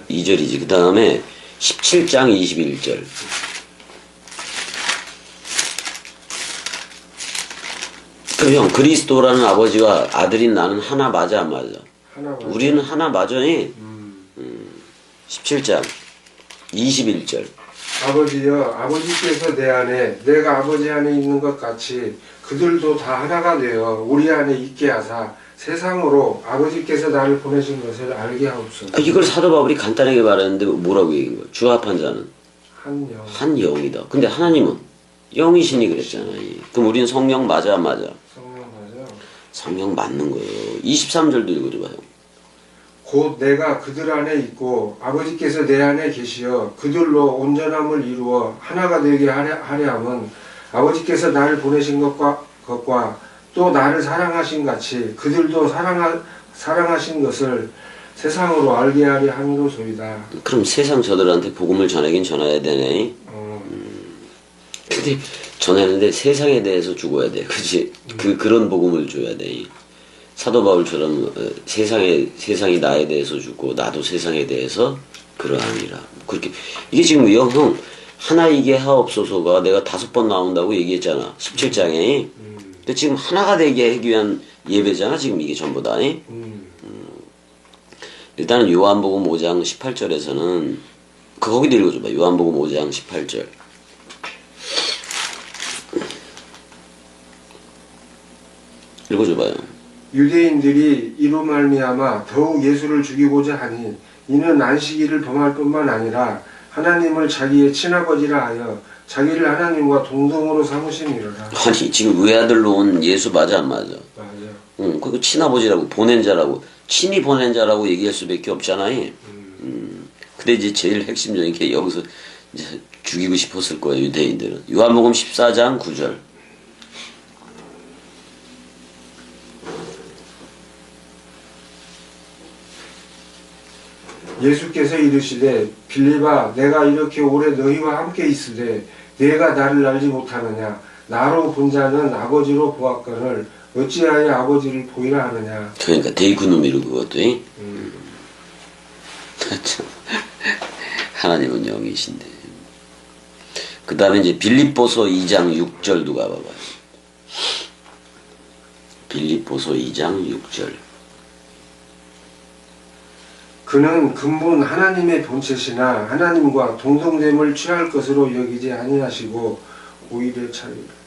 32절이지. 그 다음에 17장 21절. 그럼 형 그리스도라는 아버지와 아들인 나는 하나 맞아 안 맞아? 하나 맞아. 우리는 하나 맞아니? 17장 21절. 아버지여 아버지께서 내 안에 내가 아버지 안에 있는 것 같이 그들도 다 하나가 되어 우리 안에 있게 하사 세상으로 아버지께서 나를 보내신 것을 알게 하옵소서. 이걸 사도 바울이 간단하게 말했는데 뭐라고 얘기한 거야? 주합한 자는 한 영. 한 영이다. 근데 하나님은 영이시니 그랬잖아. 그럼 우리는 성령 맞아 안 맞아? 성령 맞아. 성령 맞는 거예요. 23절도 읽어줘봐요. 곧 내가 그들 안에 있고 아버지께서 내 안에 계시어 그들로 온전함을 이루어 하나가 되게 하려 함은 아버지께서 나를 보내신 것과 또 나를 사랑하신 같이 그들도 사랑하신 것을 세상으로 알게 하려 함이로소이다. 그럼 세상 저들한테 복음을 전하긴 전해야 되네. 근데 전했는데 세상에 대해서 죽어야 돼. 그치? 그런 복음을 줘야 돼. 사도 바울처럼 세상이 나에 대해서 죽고 나도 세상에 대해서 그러함이라. 그렇게 이게 지금 형 하나이게 하옵소서가 내가 5번 나온다고 얘기했잖아. 17장에. 근데 지금 하나가 되게 하기 위한 예배잖아. 지금 이게 전부 다. 일단은 요한복음 5장 18절에서는 거기도 읽어줘봐. 요한복음 5장 18절. 읽어줘봐요. 유대인들이 이로 말미암아 더욱 예수를 죽이고자 하니 이는 안식일을 범할 뿐만 아니라 하나님을 자기의 친아버지라 하여 자기를 하나님과 동등으로 삼으심이로라. 아니 지금 외아들로 온 예수 맞아 안 맞아? 맞아. 응, 그리고 친아버지라고 보낸 자라고 친히 보낸 자라고 얘기할 수밖에 없잖아요. 근데 이제 제일 핵심적인 게 여기서 이제 죽이고 싶었을 거예요 유대인들은. 요한복음 14장 9절. 예수께서 이르시되 빌립아 내가 이렇게 오래 너희와 함께 있으되 내가 나를 알지 못하느냐 나로 본 자는 아버지로 보았거늘 어찌하여 아버지를 보이라 하느냐. 그러니까 데이쿠노미로 그것도. 참, 하나님은 영이신데. 그 다음에 이제 빌립보서 2장 6절도 가봐봐요. 빌립보서 2장 6절. 그는 근본 하나님의 본체시나 하나님과 동등됨을 취할 것으로 여기지 아니하시고 오히려 차리라.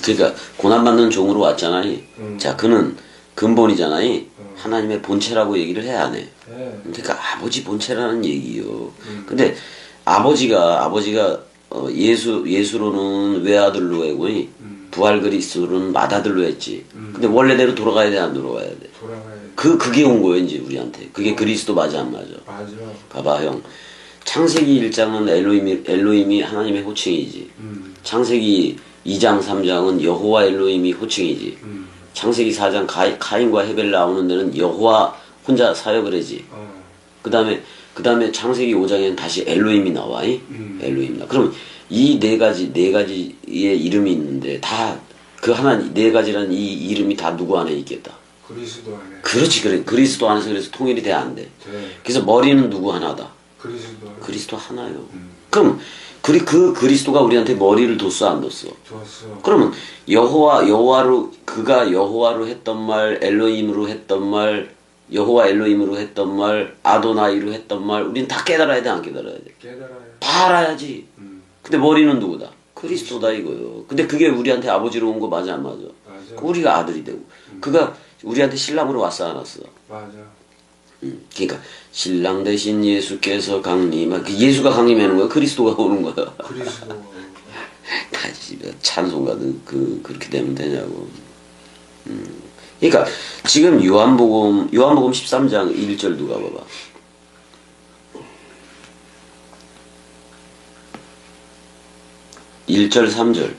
그러니까 고난받는 종으로 왔잖아요. 자, 그는 근본이잖아요. 하나님의 본체라고 얘기를 해야 하네. 네. 그러니까 아버지 본체라는 얘기요. 근데 아버지가 예수로는 외아들로 하고 부활 그리스도로는 맏아들로 했지. 근데 원래대로 돌아가야 돼 안 돌아가야 돼? 돌아가야 돼. 그게 온 거예요 이제 우리한테. 그게 그리스도 맞아 안 맞아? 맞아. 봐봐 형. 창세기 1장은 엘로힘이 하나님의 호칭이지. 창세기 2장 3장은 여호와 엘로힘이 호칭이지. 창세기 4장 가인과 헤벨 나오는 데는 여호와 혼자 사역을 하지. 그 다음에 창세기 5장에는 다시 엘로힘이 나와. 엘로힘 나. 그럼 이 네 가지의 이름이 있는데 다 그 하나 네 가지라는 이 이름이 다 누구 안에 있겠다. 그리스도 안에. 그렇지 그래. 그리스도 안에서 그래서 통일이 돼 안 돼. 네. 그래서 머리는 누구 하나다. 그리스도 안에. 그리스도 하나요. 그럼 그 그리스도가 우리한테 머리를 뒀어 안 뒀어? 좋았어. 그러면 여호와로 그가 여호와로 했던 말, 엘로힘으로 했던 말, 여호와 엘로힘으로 했던 말, 아도나이로 했던 말, 우리는 다 깨달아야 돼 안 깨달아야 돼? 깨달아야. 다 알아야지. 근데 머리는 누구다? 그리스도다 이거요. 근데 그게 우리한테 아버지로 온 거 맞아 안 맞아? 맞아. 우리가 아들이 되고 그가 우리한테 신랑으로 왔어 안 왔어? 맞아. 그러니까 신랑 대신 예수께서 강림한 예수가 강림하는 거야? 그리스도가 오는 거야? 그리스도. 다 찬송가도 그렇게 되면 되냐고. 그러니까 지금 요한복음 13장 1절 누가 봐봐. 1절 3절.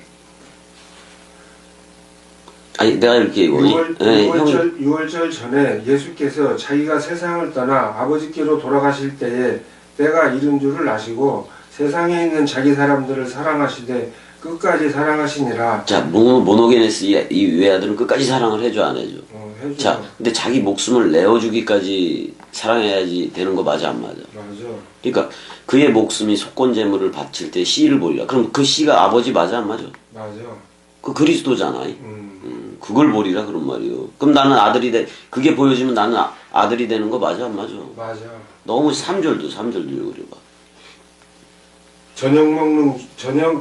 아니 내가 이렇게 이거 6월절 전에 예수께서 자기가 세상을 떠나 아버지께로 돌아가실 때에 때가 이른 줄을 아시고 세상에 있는 자기 사람들을 사랑하시되 끝까지 사랑하시니라. 자 모노게네스 이 외아들은 끝까지 사랑을 해줘 안 해줘? 해줘. 자 근데 자기 목숨을 내어주기까지 사랑해야지 되는 거 맞아 안 맞아? 맞아. 그러니까 그의 목숨이 속건제물을 바칠 때 씨를 보리라. 그럼 그 씨가 아버지 맞아 안 맞아? 맞아. 그 그리스도잖아. 그걸 보리라 그런 말이요. 그럼 나는 아들이 그게 보여지면 나는 아들이 되는 거 맞아 안 맞아? 맞아. 너무 3절도 읽어줘봐. 저녁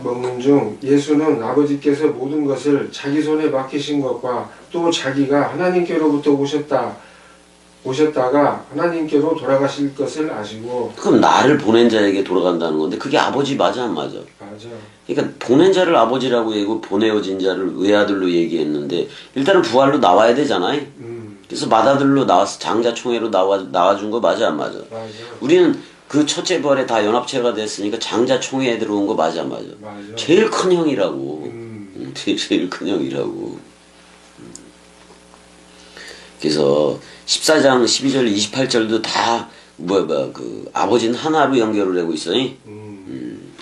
먹는 중 예수는 아버지께서 모든 것을 자기 손에 맡기신 것과 또 자기가 하나님께로부터 오셨다가 하나님께로 돌아가실 것을 아시고. 그럼 나를 보낸 자에게 돌아간다는 건데 그게 아버지 맞아 안 맞아? 맞아. 그러니까 보낸 자를 아버지라고 얘기하고 보내어진 자를 외아들로 얘기했는데 일단은 부활로 나와야 되잖아요. 그래서 맏아들로 나와서 장자총회로 나와준 거 맞아 안 맞아? 맞아. 우리는 그 첫째 부활에 다 연합체가 됐으니까 장자총회에 들어온 거 맞아 안 맞아? 맞아. 제일 큰 형이라고. 제일 큰 형이라고. 그래서 14장 12절 28절도 다 그 아버지는 하나로 연결을 하고 있어요.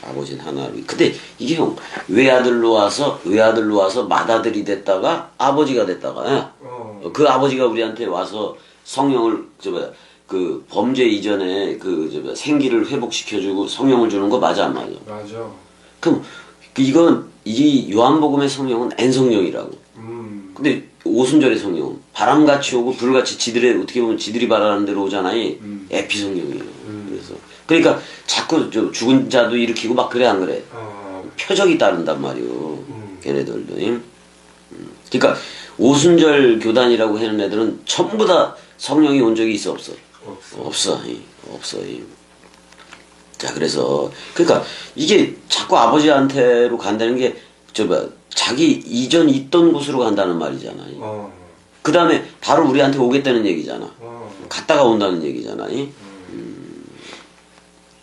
아버지는 하나로. 근데 이게 형 외아들로 와서 맏아들이 됐다가 아버지가 됐다가 그 아버지가 우리한테 와서 성령을 그 범죄 이전에 생기를 회복시켜주고 성령을 주는 거 맞아 안 맞아? 맞아. 그럼 이건 이 요한복음의 성령은 N성령이라고. 근데 오순절의 성령은 바람같이 오고 불같이 어떻게 보면 지들이 바라는 대로 오잖아요. 에피성령이에요. 그래서 그러니까 자꾸 죽은 자도 일으키고 막 그래 안 그래? 표적이 따른단 말이오. 걔네들도. 그러니까 오순절 교단이라고 하는 애들은 전부 다 성령이 온 적이 있어 없어? 없어. 없어. 자, 그래서 그러니까 이게 자꾸 아버지한테로 간다는 게 자기 이전 있던 곳으로 간다는 말이잖아. 그 다음에 바로 우리한테 오겠다는 얘기잖아. 갔다가 온다는 얘기잖아.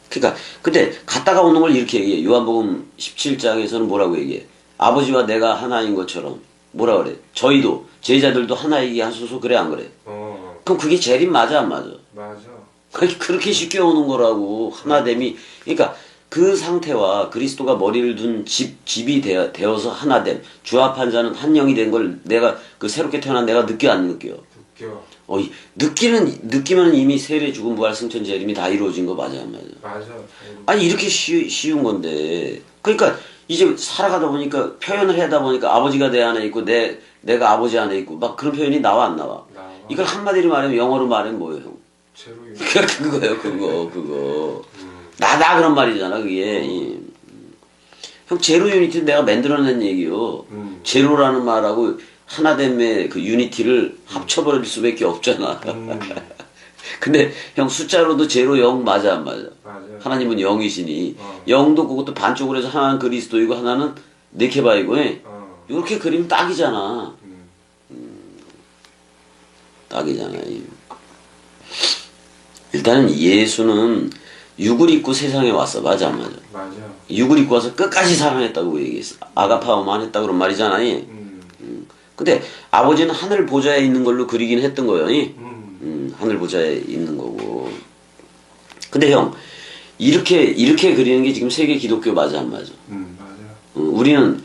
그러니까 근데 갔다가 오는 걸 이렇게 얘기해. 요한복음 17장에서는 뭐라고 얘기해? 아버지와 내가 하나인 것처럼 뭐라 그래? 저희도 제자들도 하나이게 하소서 그래 안 그래? 그럼 그게 재림 맞아 안 맞아? 맞아. 그렇게 쉽게 오는 거라고 하나됨이. 그러니까 그 상태와 그리스도가 머리를 둔 집이 되어서 하나됨, 주합한 자는 한 영이 된 걸 내가 그 새롭게 태어난 내가 느껴 안 느껴? 느끼면 이미 세례 죽음 부활 승천 재림이 다 이루어진 거 맞아 안 맞아? 맞아. 아니 이렇게 쉬운 건데. 그러니까 이제 살아가다 보니까 표현을 하다 보니까 아버지가 내 안에 있고 내가 아버지 안에 있고 막 그런 표현이 나와 안 나와? 이걸 한마디로 말하면 영어로 말하면 뭐예요 형? 그거예요 그거. 나다 그런 말이잖아 그게. 형 제로 유니티 내가 만들어낸 얘기요. 제로라는 말하고 하나됨의 그 유니티를 합쳐버릴 수밖에 없잖아. 근데 형 숫자로도 제로 0 맞아 안 맞아? 하나님은 0이시니 0도 그것도 반쪽으로 해서 하나는 그리스도이고 하나는 네케바이고 이렇게 그리면 딱이잖아. 딱이잖아. 일단은 예수는 육을 입고 세상에 왔어. 맞아 안 맞아? 맞아. 육을 입고 와서 끝까지 사랑했다고 얘기했어. 아가파오만 했다 그런 말이잖아. 근데 아버지는 하늘 보좌에 있는 걸로 그리긴 했던 거예요. 하늘 보좌에 있는 거고. 근데 형 이렇게 그리는 게 지금 세계 기독교 맞아 안 맞아? 맞아. 우리는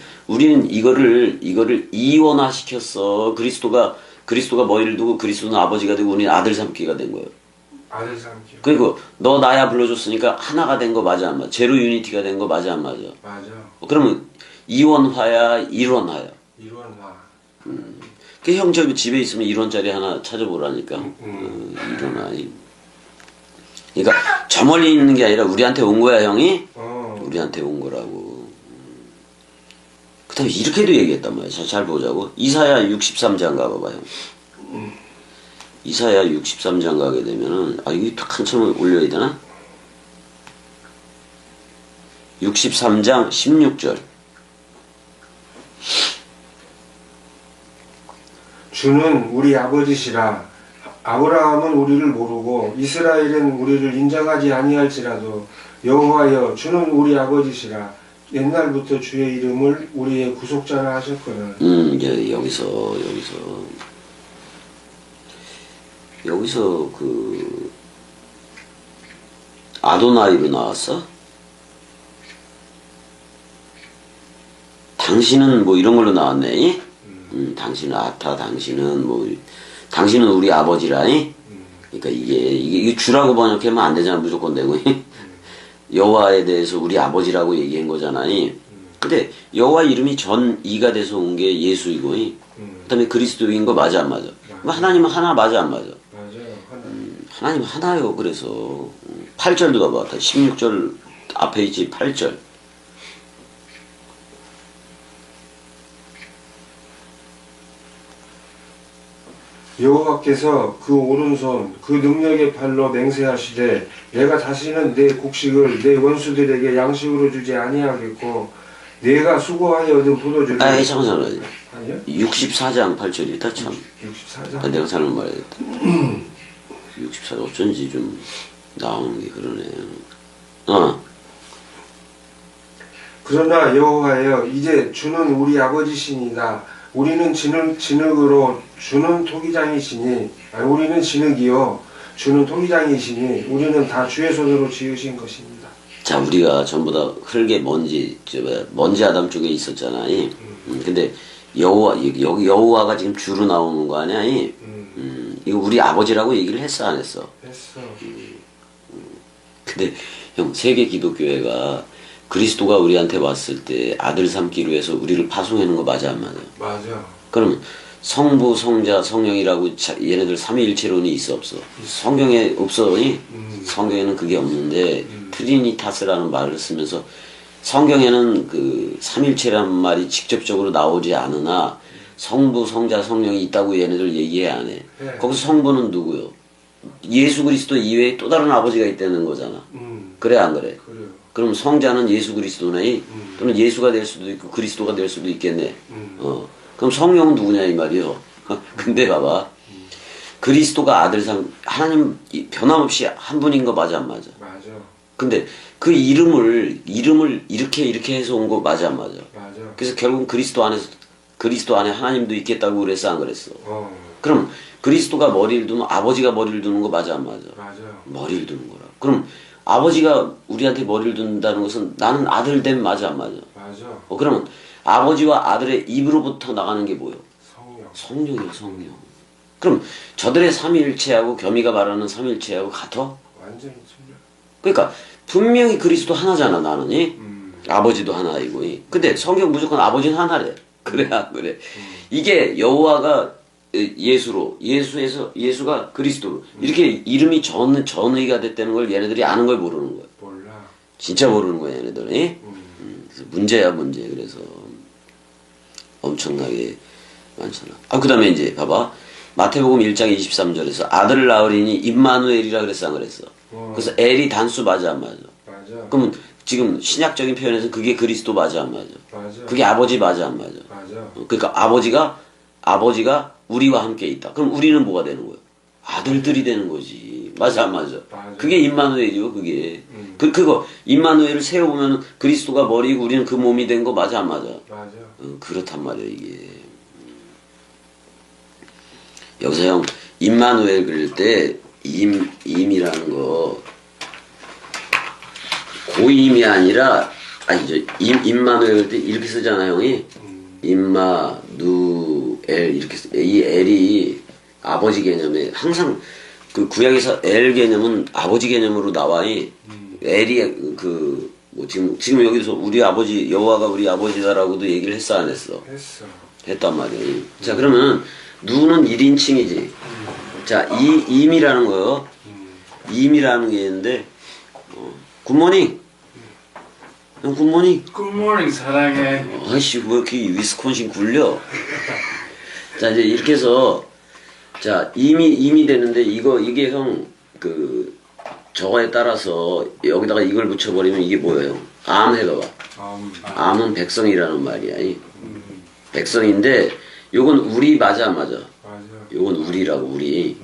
이거를 이원화 시켰어. 그리스도가 머리를 두고 그리스도는 아버지가 되고 우리는 아들 삼기가 된 거예요. 아들 삼기. 그리고 너 나야 불러줬으니까 하나가 된 거 맞아 안 맞아? 제로 유니티가 된 거 맞아 안 맞아? 맞아. 그러면 이원화야 일원화야? 일원화. 그 형 저기 집에 있으면 1원짜리 하나 찾아보라니까. 일원화. 그러니까 저 멀리 있는 게 아니라 우리한테 온 거야 형이. 우리한테 온 거라고. 그 다음에 이렇게도 얘기했단 말이야. 잘 보자고. 이사야 63장 가봐봐 형. 이사야 63장 가게 되면은 이게 한참 올려야 되나? 63장 16절. 주는 우리 아버지시라. 아브라함은 우리를 모르고 이스라엘은 우리를 인정하지 아니할지라도 여호와여 주는 우리 아버지시라. 옛날부터 주의 이름을 우리의 구속자라 하셨거늘. 이제 여기서 그 아도나이로 나왔어? 당신은 뭐 이런 걸로 나왔네. 당신은 당신은 우리 아버지라니. 그러니까 이게 주라고 번역하면 안 되잖아. 무조건 되고. 여호와에 대해서 우리 아버지라고 얘기한 거잖아요. 근데 여호와 이름이 전이가 돼서 온 게 예수이고, 그다음에 그리스도인 거 맞아 안 맞아? 하나님은 하나 맞아 안 맞아? 맞아요. 하나님 하나요. 그래서 8절도 가봐. 16절 앞에 있지 8절. 여호와께서 그 오른손 그 능력의 팔로 맹세하시되 내가 다시는 내 곡식을 내 원수들에게 양식으로 주지 아니하겠고 내가 수고하여 얻은 포도주를 잠깐만. 아니요? 64장 8절이다 참. 64장. 내가 잘못 말했다. 64장 어쩐지 좀 나오는 게 그러네. 그러나 여호와여 이제 주는 우리 아버지시니라. 우리는 진흙으로 주는 토기장이시니 우리는 진흙이요 주는 토기장이시니 우리는 다 주의 손으로 지으신 것입니다. 자, 우리가 전부 다 흙에 먼지, 먼지 아담 쪽에 있었잖아. 근데 여기 여호와가 지금 주로 나오는 거 아니야? 이거 우리 아버지라고 얘기를 했어, 안 했어? 했어. 근데 형, 세계 기독교회가 그리스도가 우리한테 왔을 때 아들 삼기로 해서 우리를 파송하는 거 맞아, 안 맞아? 맞아. 그러면 성부, 성자, 성령이라고 얘네들 삼위일체론이 있어, 없어? 성경에 없어. 성경에는 그게 없는데 트리니타스라는 말을 쓰면서 성경에는 그 삼일체라는 말이 직접적으로 나오지 않으나 성부, 성자, 성령이 있다고 얘네들 얘기해 안 해. 네. 거기서 성부는 누구요? 예수 그리스도 이외에 또 다른 아버지가 있다는 거잖아. 그래 안 그래? 그래요. 그럼 성자는 예수 그리스도네. 또는 예수가 될 수도 있고 그리스도가 될 수도 있겠네. 그럼 성령은 누구냐 이 말이요. 근데 봐봐. 그리스도가 아들 하나님 변함없이 한 분인 거 맞아 안 맞아? 맞아. 근데 그 이름을 이렇게 해서 온 거 맞아 안 맞아? 맞아. 그래서 결국 그리스도 안에 하나님도 있겠다고 그랬어 안 그랬어? 그럼 그리스도가 머리를 두면 아버지가 머리를 두는 거 맞아 안 맞아? 맞아. 머리를 두는 거라. 그럼 아버지가 우리한테 머리를 둔다는 것은 나는 아들 됨 맞아 안 맞아? 맞아. 그러면 아버지와 아들의 입으로부터 나가는 게 뭐요? 성령. 성령이요, 성령. 그럼 저들의 삼위일체하고 겸이가 말하는 삼위일체하고 같아? 완전히 틀려. 그러니까 분명히 그리스도 하나잖아 나는. 아버지도 하나이고. 근데 성경 무조건 아버지는 하나래. 그래 안 그래? 이게 여호와가 예수가 그리스도로 이렇게 이름이 전의가 됐다는 걸 얘네들이 아는 걸 모르는 거야. 몰라. 진짜 모르는 거야 얘네들이. 그래서 문제야 문제. 그래서 엄청나게 많잖아. 그 다음에 이제 봐봐. 마태복음 1장 23절에서 아들을 낳으리니 임마누엘이라 그랬어 안 그랬어? 그래서 엘이 단수 맞아 안 맞아? 맞아. 그러면 지금 신약적인 표현에서 그게 그리스도 맞아 안 맞아? 맞아. 그게 아버지 맞아 안 맞아? 맞아. 그러니까 아버지가 우리와 함께 있다. 그럼 우리는 뭐가 되는 거예요? 아들들이 되는 거지. 맞아 안 맞아? 맞아. 그게 임마누엘이요 그게. 그거 임마누엘을 세워보면 그리스도가 머리고 우리는 그 몸이 된 거 맞아 안 맞아? 맞아. 그렇단 말이야 이게. 여기서 형 임마누엘 그릴 때 임이라는 거 고임이 아니라 아니죠. 임마누엘 그릴 때 이렇게 쓰잖아 형이. 임마누엘 이렇게 써. 이 엘이 아버지 개념에 항상 그 구약에서 엘 개념은 아버지 개념으로 나와. 엘이 뭐 지금 여기서 우리 아버지 여호와가 우리 아버지다라고도 얘기를 했어 안 했어? 했어. 했단 말이야. 자 그러면 누는 1인칭이지. 자 임이라는 거요. 임이라는 게 있는데 굿모닝. 형 굿모닝. 굿모닝 사랑해. 아이씨 왜 이렇게 위스콘신 굴려? 자 이제 이렇게 해서 자 임이 되는데 이게 형 저거에 따라서 여기다가 이걸 붙여버리면 이게 뭐예요? 암 해봐봐. 암은 백성이라는 말이야. 백성인데 요건 우리 맞아 안 맞아? 맞아. 요건 우리라고 우리.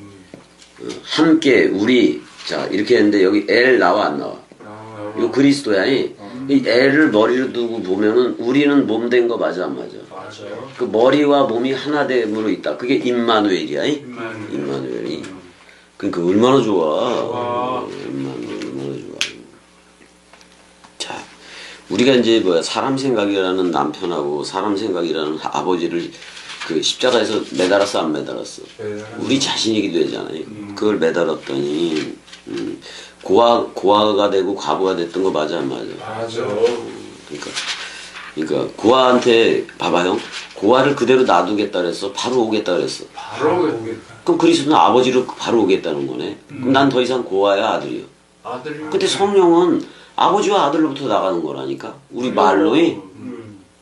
함께 우리. 자 이렇게 했는데 여기 엘 나와 안 나와? 요 그리스도야. 이 엘을 머리로 두고 보면은 우리는 몸 된 거 맞아 안 맞아? 맞아요. 그 머리와 몸이 하나됨으로 있다. 그게 임마누엘이야. 임마누엘. 임마누엘이. 그러니까 얼마나 좋아. 좋아. 임마누엘 얼마나 좋아. 자, 우리가 이제 사람 생각이라는 남편하고 사람 생각이라는 아버지를 그 십자가에서 매달았어 안 매달았어? 우리 자신이기도 하잖아요. 그걸 매달았더니 고아가 되고 과부가 됐던 거 맞아 안 맞아? 맞아. 그러니까 고아한테 봐봐 형. 고아를 그대로 놔두겠다 그랬어. 바로 오겠다 그랬어. 바로 오겠다. 그럼 그리스도는 아버지로 바로 오겠다는 거네. 그럼 난 더 이상 고아야 아들이요. 아들이. 근데 성령은 아버지와 아들로부터 나가는 거라니까. 우리 말로.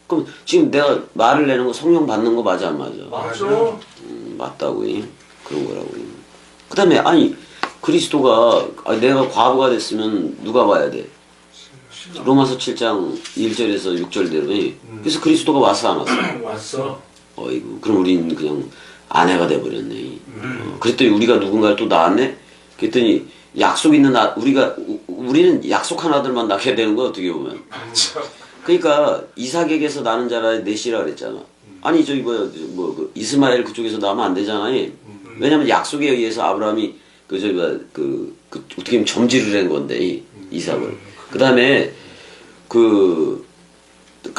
그럼 지금 내가 말을 내는 거 성령 받는 거 맞아 안 맞아? 맞아. 맞다고. 그런 거라고. 그 다음에 아니 그리스도가 내가 과부가 됐으면 누가 봐야 돼? 로마서 7장 1절에서 6절대로. 그래서 그리스도가 왔어 안 왔어? 왔어. 어이구 그럼 우리는 그냥 아내가 돼버렸네. 그랬더니 우리가 누군가를 또 낳았네? 그랬더니 약속 있는 우리는 약속한 아들만 낳게 되는 거야 어떻게 보면. 그러니까 이삭에게서 나는 자라 넷이라 그랬잖아. 아니 저기 이스마엘 그쪽에서 나면 안 되잖아요. 왜냐면 약속에 의해서 아브라함이 어떻게 보면 점지를 한 건데 이삭을. 그 다음에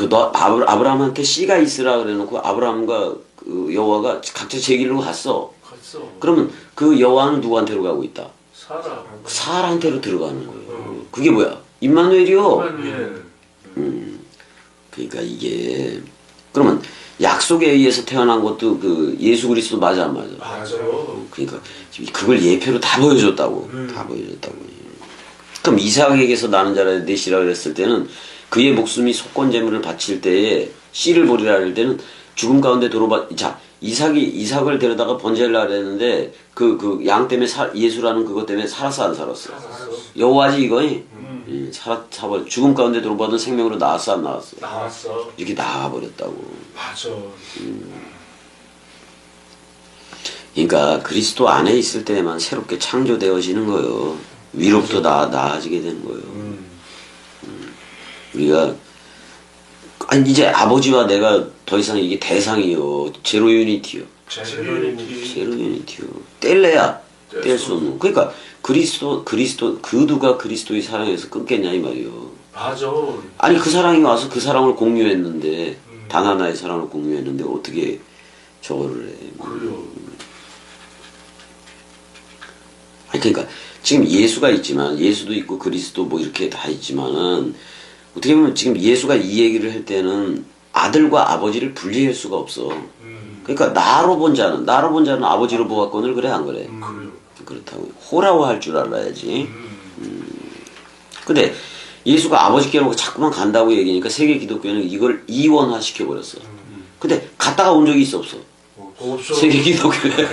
너 아브라함한테 씨가 있으라 그래놓고 아브라함과 그 여호와가 각자 제 길로 갔어. 갔어. 그러면 그 여호와는 누구한테로 가고 있다? 사라. 사라한테로 들어가는 거예요. 그게 뭐야? 임마누엘이요. 임마누엘. 그러니까 이게 그러면 약속에 의해서 태어난 것도 그 예수 그리스도 맞아 안 맞아? 맞아요. 그러니까 그걸 예표로 다 보여줬다고. 다 보여줬다고. 그럼 이삭에게서 나는 자라 내 씨라 그랬을 때는 그의 목숨이 속건 제물을 바칠 때에 씨를 보리라 할 때는 죽음 가운데 자 이삭을 데려다가 번제하려 그랬는데 그 양 때문에 예수라는 그것 때문에 살았어 안 살았어? 여호와지 이거니? 살아버려 죽음 가운데 들어받은 생명으로 나왔어 안 나왔어? 나왔어. 이렇게 나와버렸다고. 맞아. 그러니까 그리스도 안에 있을 때만 새롭게 창조되어지는 거예요. 위로부터 나아지게 되는 거예요. 우리가 이제 아버지와 내가 더 이상 이게 대상이요. 제로 유니티요. 제로 유니티요. 뗄래야 뗄 수 없는. 그러니까 그리스도 그 누가 그리스도의 사랑에서 끊겠냐 이 말이요. 맞아. 아니 그 사랑이 와서 그 사랑을 공유했는데 단 하나의 사랑을 공유했는데 어떻게 저거를 해. 그래요. 아니 그러니까 지금 예수가 있지만 예수도 있고 그리스도 뭐 이렇게 다 있지만은 어떻게 보면 지금 예수가 이 얘기를 할 때는 아들과 아버지를 분리할 수가 없어. 그러니까 나로 본 자는 아버지로 보았거늘 그래 안 그래? 그래요. 그렇다고 호라고 할 줄 알아야지. 근데 예수가 아버지께로 자꾸만 간다고 얘기하니까 세계 기독교는 이걸 이원화 시켜버렸어. 근데 갔다가 온 적이 있어 없어? 없어. 세계 기독교에.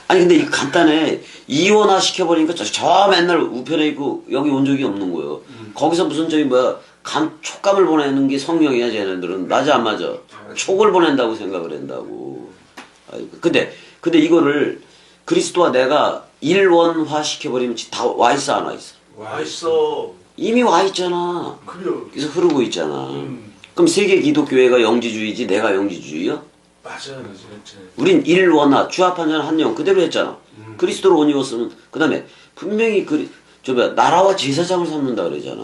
아니 근데 이 간단해. 이원화 시켜버리니까 저 맨날 우편에 있고 여기 온 적이 없는 거예요. 거기서 무슨 저기 뭐야 촉감을 보내는 게 성령이야 쟤네들은. 맞아 안 맞아? 촉을 보낸다고 생각을 한다고. 근데 이거를 그리스도와 내가 일원화 시켜버리면 다 와 있어 안 와 있어? 와 있어. 이미 와 있잖아. 그래요. 그래서 흐르고 있잖아. 그럼 세계 기독교회가 영지주의지 내가 영지주의야? 맞아요. 우린 일원화 주합한 자는 한 영 그대로 했잖아. 그리스도로 옷 입었으면 그 다음에 분명히 나라와 제사장을 삼는다 그러잖아.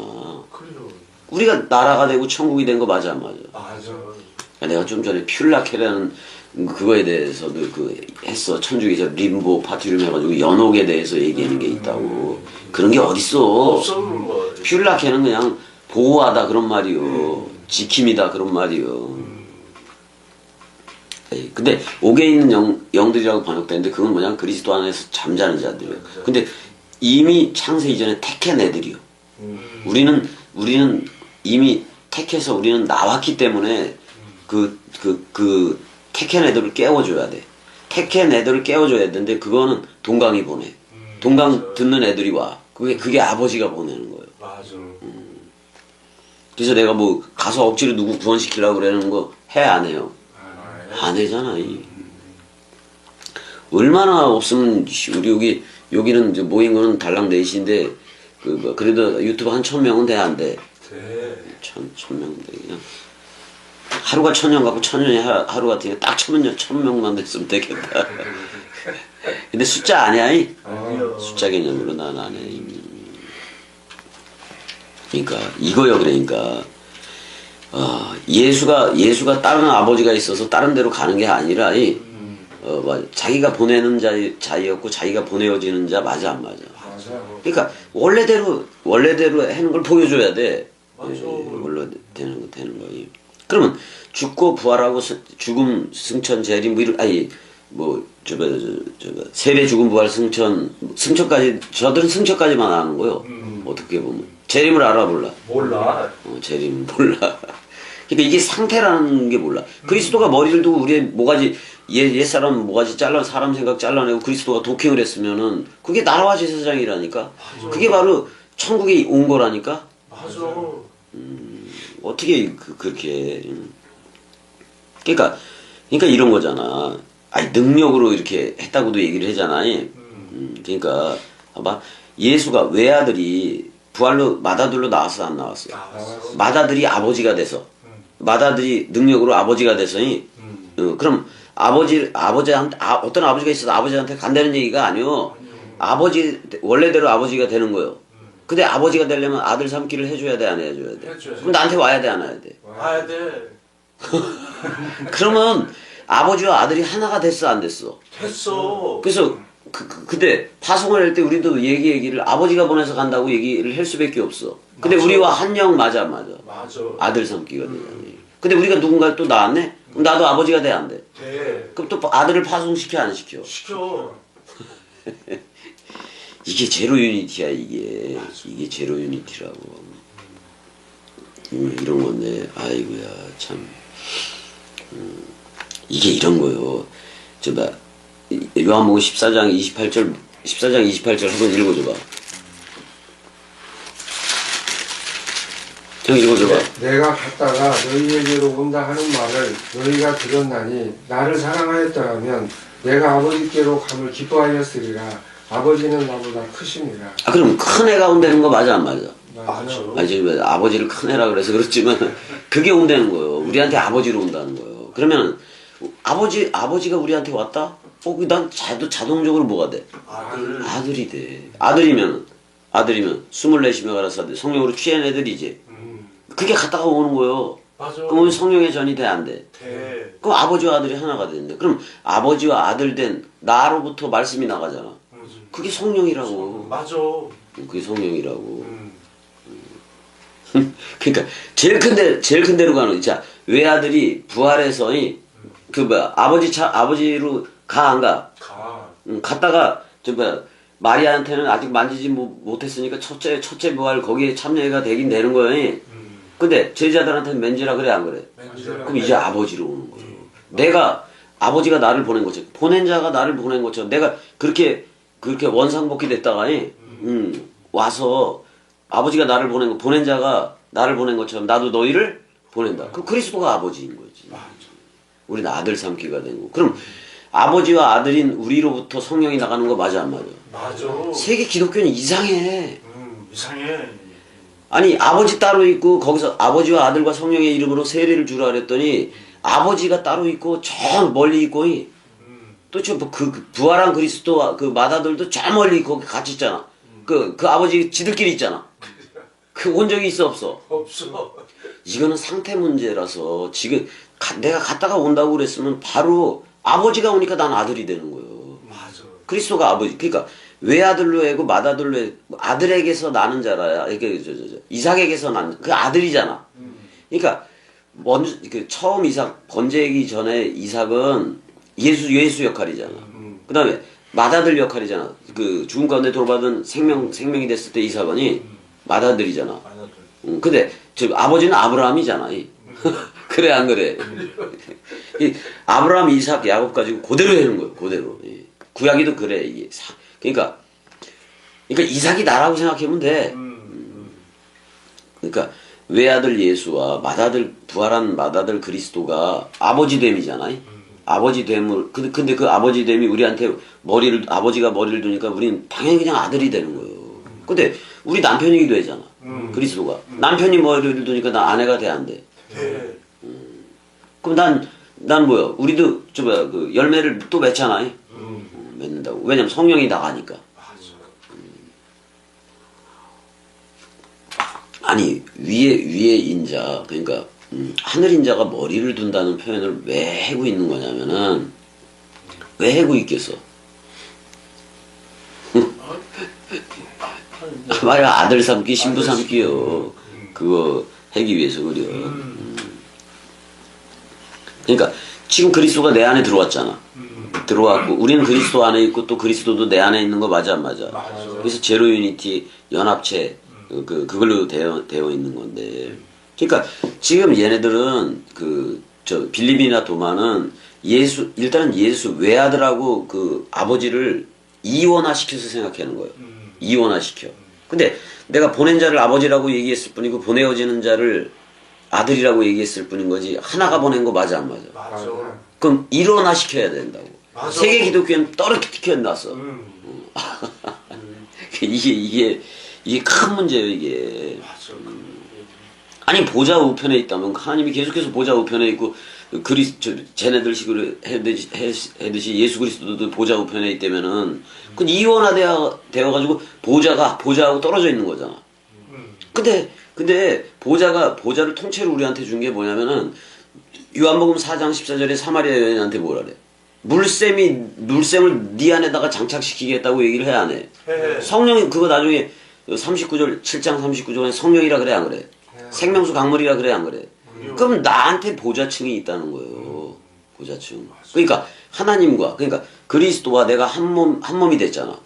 그래요. 우리가 나라가 되고 천국이 된 거 맞아 안 맞아? 맞아. 내가 좀 전에 퓰라케라는 그거에 대해서도 했어. 천주교에서 림보 파티룸 해가지고 연옥에 대해서 얘기하는 게 있다고. 그런 게 어딨어. 없어 그런 거. 퓰라케는 그냥 보호하다 그런 말이요. 지킴이다 그런 말이요. 근데 옥에 있는 영들이라고 번역되는데 그건 뭐냐 그리스도 안에서 잠자는 자들이요. 근데 이미 창세 이전에 택한 애들이요. 우리는 이미 택해서 우리는 나왔기 때문에 그 택한 애들을 깨워줘야 돼. 택한 애들을 깨워줘야 되는데 그거는 동강이 보내. 동강 듣는 애들이 와. 그게 아버지가 보내는 거예요. 맞아. 그래서 내가 뭐 가서 억지로 누구 구원시키려고 그러는 거 해 안 해요? 안 해잖아. 얼마나 없으면 우리 여기는 이제 모인 거는 달랑 넷인데 그래도 유튜브 한 1000명은 돼 안 돼? 돼. 1000명 돼 그냥. 하루가 1000년 갖고 1000년이 하루 같으니까 딱 1000명만 됐으면 되겠다. 근데 숫자 아니야? 아니요. 숫자 개념으로 난 안 해. 그러니까 이거요. 그러니까 예수가 다른 아버지가 있어서 다른 데로 가는 게 아니라 자기가 보내는 자였고 자기가 보내어지는 자 맞아 안 맞아? 맞아. 그러니까 원래대로 하는 걸 보여줘야 돼. 맞아. 원래 되는 거예요. 그러면 죽고 부활하고 죽음 승천 재림 세배 죽음 부활 승천까지 저들은 승천까지만 아는 거요. 어떻게 보면 재림을 알아볼라. 몰라. 재림 몰라. 그러니까 이게 상태라는 게 몰라. 그리스도가 머리를 두고 우리의 모가지 옛사람 모가지 사람 생각 잘라내고 그리스도가 도킹을 했으면은 그게 나라와 제사장이라니까. 그게 바로 천국에 온 거라니까. 맞아. 어떻게 그렇게 그러니까 이런 거잖아. 능력으로 이렇게 했다고도 얘기를 하잖아. 그러니까 봐봐. 예수가 외아들이 부활로 마다들로 나왔어 안 나왔어? 나왔어. 마다들이 아버지가 돼서 마다들이 능력으로 아버지가 돼서 그럼 아버지한테 어떤 아버지가 있어서 아버지한테 간다는 얘기가 아니요. 원래대로 아버지가 되는 거요. 근데 아버지가 되려면 아들 삼기를 해줘야 돼, 안 해줘야 돼? 해줘야지. 그럼 나한테 와야 돼, 안 와야 돼? 와야 돼. 그러면 아버지와 아들이 하나가 됐어, 안 됐어? 됐어. 그래서 그때 파송을 할 때 우리도 얘기를 아버지가 보내서 간다고 얘기를 할 수밖에 없어. 근데 맞아. 우리와 한 영 맞아. 맞아. 아들 삼기가 되잖아. 근데 우리가 누군가를 또 낳았네? 그럼 나도 아버지가 돼, 안 돼? 돼. 그럼 또 아들을 파송시켜, 안 시켜? 시켜. 이게 제로 유니티야, 이게. 이게 제로 유니티라고. 이런 건데, 아이고야, 참. 이게 이런 거요. 요한복음 14장 28절 한번 읽어줘봐. 형 읽어줘봐. 내가 갔다가 너희에게로 온다 하는 말을 너희가 들었나니 나를 사랑하였더라면 내가 아버지께로 감을 기뻐하였으리라. 아버지는 나보다 크심이라. 아, 그럼 큰 애가 온다는 거 맞아, 안 맞아? 맞아. 아니, 지금 아버지를 큰 애라 그래서 그렇지만, 그게 온다는 거예요. 우리한테 아버지로 온다는 거예요. 그러면, 아버지가 우리한테 왔다? 난 자동적으로 뭐가 돼? 아들. 아들이 돼. 아들이면 24시며 가라사 성령으로 취한 애들이지. 그게 갔다가 오는 거예요. 맞아. 그러면 성령의 전이 돼, 안 돼? 돼. 그럼 아버지와 아들이 하나가 되는데. 그럼 아버지와 아들 된 나로부터 말씀이 나가잖아. 그게 성령이라고. 맞아. 그게 성령이라고. 그러니까 제일 큰 데로 가는 거. 자, 외아들이 부활해서 아버지로 가, 안 가? 가. 갔다가 마리아한테는 아직 만지지 못했으니까 첫째 부활 거기에 참여가 되긴 되는 거예요. 근데 제자들한테는 맨지라 그래, 안 그래? 맨지라. 그럼 이제 아버지로 오는 거예요. 내가 아버지가 나를 보낸 것처럼, 보낸 자가 나를 보낸 것처럼 내가 그렇게 원상복귀 됐다가 와서 아버지가 나를 보낸 자가 나를 보낸 것처럼 나도 너희를 보낸다. 그럼 그리스도가 아버지인 거지. 우리는 아들 삼기가 된 거. 그럼 아버지와 아들인 우리로부터 성령이 나가는 거 맞아, 안 맞아? 맞아. 세계 기독교는 이상해. 이상해. 아니, 아버지 따로 있고 거기서 아버지와 아들과 성령의 이름으로 세례를 주라 그랬더니 아버지가 따로 있고 저 멀리 있고 또 부활한 그리스도와 그 마다들도 저 멀리 거기 같이 있잖아. 그 아버지 지들끼리 있잖아. 그 온 적이 있어, 없어? 없어. 이거는 상태 문제라서 지금 내가 갔다가 온다고 그랬으면 바로 아버지가 오니까 난 아들이 되는 거예요. 맞아. 그리스도가 아버지. 그러니까 외아들로 해고 맏아들로 해 아들에게서 나는 자라야. 이게 이삭에게서 난 그 아들이잖아. 그러니까 먼저 처음 이삭 번제하기 전에 이삭은 예수 역할이잖아. 그다음에 맏아들 역할이잖아. 그 죽음 가운데 돌아받은 생명이 됐을 때 이삭은 맏아들이잖아. 아들. 근데 아버지는 아브라함이잖아. 그래, 안 그래? 이 아브라함, 이삭, 야곱 가지고 그대로 하는 거예요. 그대로. 구약이도 그래. 이게 그러니까 이삭이 나라고 생각하면 돼. 그러니까 외아들 예수와 부활한 맏아들 그리스도가 아버지됨이잖아. 아버지됨을 근데 그 아버지됨이 우리한테 아버지가 머리를 두니까 우리는 당연히 그냥 아들이 되는 거예요. 근데 우리 남편이기도 하잖아. 그리스도가 남편이 머리를 두니까 나 아내가 돼, 안 돼? 돼. 그럼 난 뭐야? 우리도 그 열매를 또 맺잖아. 맺는다고. 왜냐면 성령이 나가니까. 아니 위에 인자, 그러니까 하늘 인자가 머리를 둔다는 표현을 왜 하고 있는 거냐면은 왜 하고 있겠어? 말이야, 아들 삼기, 신부 삼기요. 그거 하기 위해서 그려. 그러니까 지금 그리스도가 내 안에 들어왔잖아. 들어왔고 우리는 그리스도 안에 있고 또 그리스도도 내 안에 있는 거 맞아, 안 맞아? 그래서 제로 유니티 연합체 그걸로 되어 있는 건데. 그러니까 지금 얘네들은 빌립이나 도마는 일단은 예수 외아들하고 그 아버지를 이원화시켜서 생각하는 거예요. 이원화시켜. 근데 내가 보낸 자를 아버지라고 얘기했을 뿐이고 보내어지는 자를 아들이라고 얘기했을 뿐인 거지 하나가 보낸 거 맞아, 안 맞아? 맞아. 그럼 일원화시켜야 된다고. 맞아. 세계 기독교는 떨어뜨려 놨어. 이게 큰 문제예요, 이게. 맞아. 아니 보좌 우편에 있다면 하나님이 계속해서 보좌 우편에 있고 쟤네들 식으로 해듯이 예수 그리스도도 보좌 우편에 있다면은 그 이원화되어가지고 보좌하고 떨어져 있는 거잖아. 근데 보좌를 통째로 우리한테 준 게 뭐냐면은 요한복음 4장 14절에 사마리아 여인한테 뭐라 그래? 물샘을 네 안에다가 장착시키겠다고 얘기를 해, 안 해? 성령이 그거 나중에 39절 7장 39절에 성령이라 그래, 안 그래? 생명수 강물이라 그래, 안 그래? 그럼 나한테 보좌층이 있다는 거예요. 보좌층. 그러니까 하나님과 그러니까 그리스도와 내가 한 몸이 됐잖아.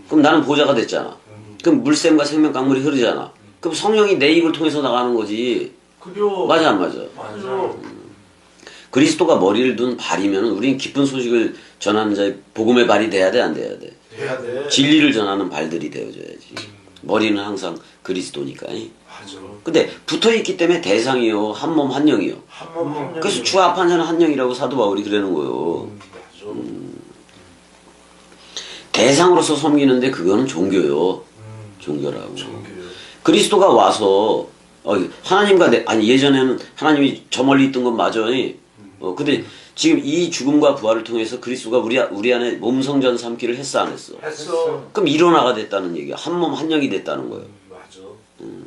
그럼 나는 보좌가 됐잖아. 그럼 물샘과 생명 강물이 흐르잖아. 그럼 성령이 내 입을 통해서 나가는 거지. 그려. 맞아, 안 맞아? 맞아. 그리스도가 머리를 둔 발이면 우리는 기쁜 소식을 전하는 자의 복음의 발이 돼야 돼, 안 돼야 돼? 돼야 돼. 진리를 전하는 발들이 되어줘야지. 머리는 항상 그리스도니까. 맞아. 근데 붙어있기 때문에 대상이요, 한 몸 한 영이요. 한몸 그래서 주 앞한 자는 한 영이라고 사도 바울이 그러는 거요. 맞아. 대상으로서 섬기는데 그거는 종교요. 종교라고. 종교요. 그리스도가 와서 하나님과 예전에는 하나님이 저 멀리 있던 건 맞아. 근데 지금 이 죽음과 부활을 통해서 그리스도가 우리 안에 몸 성전 삼기를 했어, 안 했어? 했어. 그럼 일어나가 됐다는 얘기야. 한 몸 한 영이 됐다는 거예요. 맞아.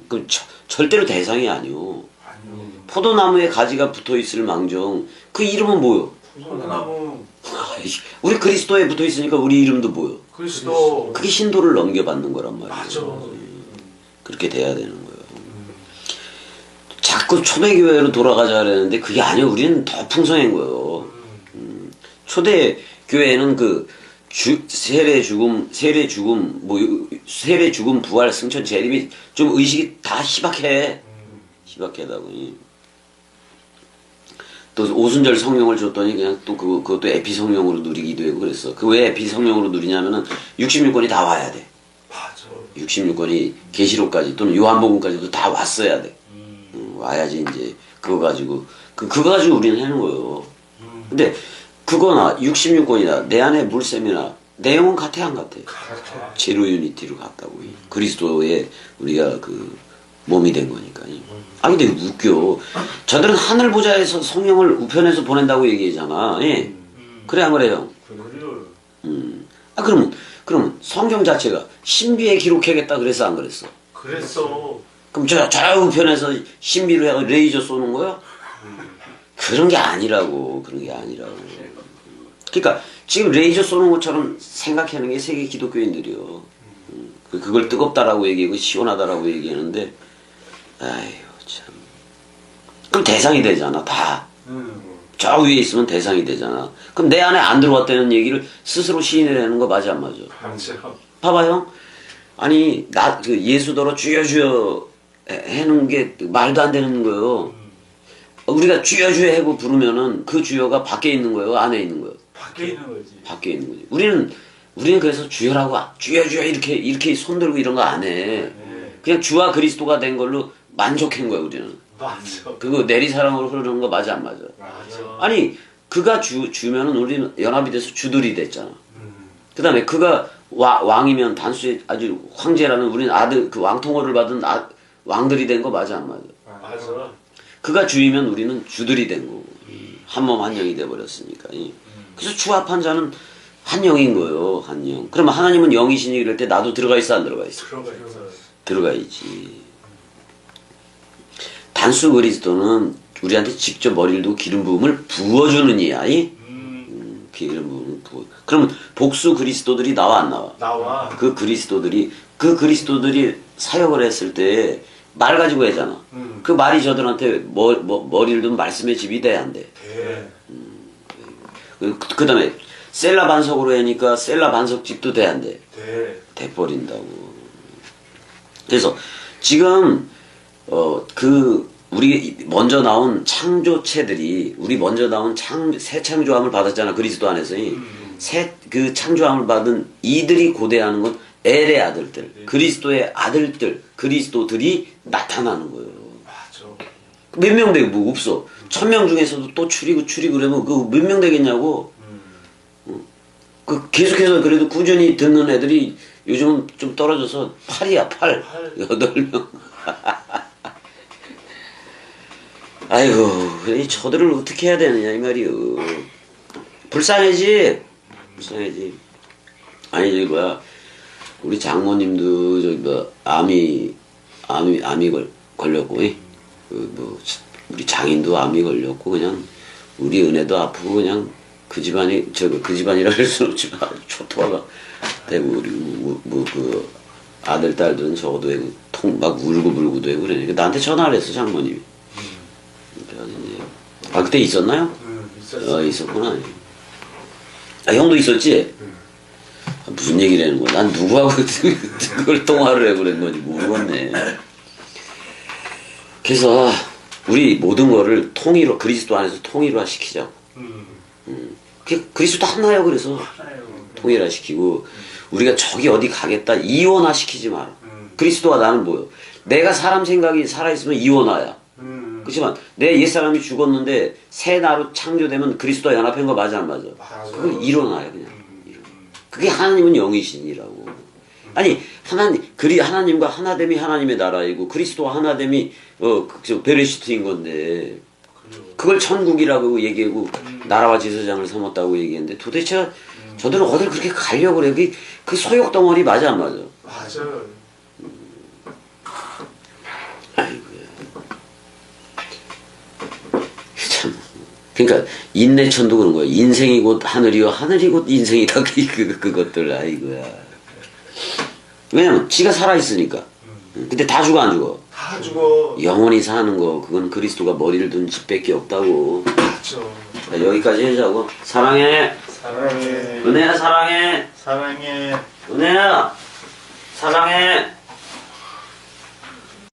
그럼 절대로 대상이 아니오. 아니요. 포도나무에 가지가 붙어 있을 망정 그 이름은 뭐요? 포도나무 우리 그리스도에 붙어 있으니까 우리 이름도 뭐요? 그리스도. 그게 신도를 넘겨받는 거란 말이에요. 맞아. 그렇게 돼야 되는 거예요. 자꾸 초대교회로 돌아가자 그랬는데 그게 아니에요. 우리는 더 풍성한 거예요. 초대교회는 그 세례 죽음, 부활, 승천, 재림이 좀 의식이 다 희박하다고. 또 오순절 성령을 줬더니 그냥 또 그것도 에피 성령으로 누리기도 하고 그랬어. 그 왜 에피 성령으로 누리냐면은 66권이 다 와야 돼. 맞아. 66권이 계시록까지 또는 요한복음까지도 다 왔어야 돼. 와야지 이제 그거 가지고 우리는 하는 거예요. 근데 그거나 66권이나 내 안에 물샘이나 내용은 같아, 안 같아? 같아. 제로 유니티로 같다고. 그리스도의 우리가 그 몸이 된 거니까. 근데 웃겨. 저들은 하늘 보좌에서 성령을 우편에서 보낸다고 얘기하잖아. 예. 그래, 안 그래요? 그래요. 그러면 성경 자체가 신비에 기록하겠다 그래서 안 그랬어? 그랬어. 그럼 저 우편에서 신비로 해서 레이저 쏘는 거야? 그런 게 아니라고. 그러니까 지금 레이저 쏘는 것처럼 생각하는 게 세계 기독교인들이요. 그걸 뜨겁다라고 얘기하고 시원하다라고 얘기하는데, 아유 참. 그럼 대상이 되잖아, 다. 저 위에 있으면 대상이 되잖아. 그럼 내 안에 안 들어왔다는 얘기를 스스로 시인을 하는 거 맞아, 안 맞아? 맞아. 봐봐요. 아니 예수더러 주여 주여 해는 게 말도 안 되는 거예요. 우리가 주여 주여 하고 부르면은 그 주여가 밖에 있는 거예요, 안에 있는 거예요? 밖에 있는 거지. 밖에 있는 거지. 우리는 그래서 주여라고 주여 주여 이렇게 손 들고 이런 거 안 해. 그냥 주와 그리스도가 된 걸로 만족한 거야, 우리는. 맞아. 그거 내리사랑으로 흐르는 거 맞아, 안 맞아? 맞아. 아니 그가 주면은 우리는 연합이 돼서 주들이 됐잖아. 그 다음에 그가 왕이면 단수의 아주 황제라는 우리는 아들 그 왕통호를 받은 왕들이 된 거 맞아, 안 맞아? 맞아. 그가 주이면 우리는 주들이 된 거고 한 몸 한 영이 돼버렸으니까. 그래서 주 앞한 자는 한 영인 거예요, 한 영. 그러면 하나님은 영이시니 이럴 때 나도 들어가 있어, 안 들어가 있어? 들어가 있어. 들어가 있지. 단수 그리스도는 우리한테 직접 머리를 두고 기름 부음을 부어주는 이야. 기름 부음을 부어. 그러면 복수 그리스도들이 나와, 안 나와? 나와. 그 그리스도들이 사역을 했을 때 말 가지고 하잖아. 그 말이 저들한테 머리를 둔 말씀의 집이 돼야 안 돼. 돼. 그 다음에 셀라 반석으로 하니까 셀라 반석 집도 돼야 안 돼. 돼. 돼버린다고. 그래서 지금 우리 먼저 나온 창조체들이 우리 먼저 나온 새 창조함을 받았잖아, 그리스도 안에서. 새 그 창조함을 받은 이들이 고대하는 건 엘의 아들들, 그리스도의 아들들, 그리스도들이 나타나는 거예요. 맞아. 몇 명 되고 뭐 없어. 1000명 중에서도 또 추리고 그러면 그 몇 명 되겠냐고. 그 계속해서 그래도 꾸준히 듣는 애들이 요즘은 좀 떨어져서 8이야, 8. 8명. 아이고, 이 저들을 어떻게 해야 되느냐 이 말이요. 불쌍해지, 불쌍해지. 아니 저기 뭐야, 우리 장모님도 저기 뭐 암이 걸렸고, 그뭐 우리 장인도 암이 걸렸고 그냥 우리 은혜도 아프고 그냥 그 집안이 그 집안이라 할 수는 없지만 초토화가 되고 우리 그 아들 딸들은 적어도 막 울고불고 되고 그러니까 나한테 전화를 했어 장모님이. 그래서 이제 아 그때 있었나요? 있었어. 있었구나. 아 형도 있었지? 아, 무슨 얘기를 하는 거야? 난 누구하고 그걸 통화를 해 그런 건지 모르겠네. 그래서 우리 모든 거를 통일로 그리스도 안에서 통일화 시키자고. 그리스도 하나요. 그래서 통일화 시키고 우리가 저기 어디 가겠다 이원화 시키지 마라. 그리스도와 나는 뭐요? 내가 사람 생각이 살아있으면 이원화야. 그렇지만 내 옛사람이 죽었는데 새 나로 창조되면 그리스도와 연합한 거 맞아 안 맞아? 그건 일어나요 그냥. 그게 하나님은 영이신이라고. 아니 하나님과 하나됨이 하나님의 나라이고 그리스도와 하나됨이 베레시트인 건데 그걸 천국이라고 얘기하고 나라와 제사장을 삼았다고 얘기했는데 도대체 저들은 어딜 그렇게 가려고 그래? 그 소욕덩어리 맞아 안 맞아? 맞아. 아이고야. 참. 그러니까 인내천도 그런 거야. 인생이 곧 하늘이요 하늘이 곧 인생이다. 그것들 아이고야. 왜냐면 지가 살아있으니까. 근데 다 죽어 안 죽어? 다 죽어. 영원히 사는 거 그건 그리스도가 머리를 둔 집밖에 없다고. 맞죠. 자, 여기까지 하자고. 사랑해. 사랑해. 은혜야 사랑해. 사랑해. 은혜야 사랑해.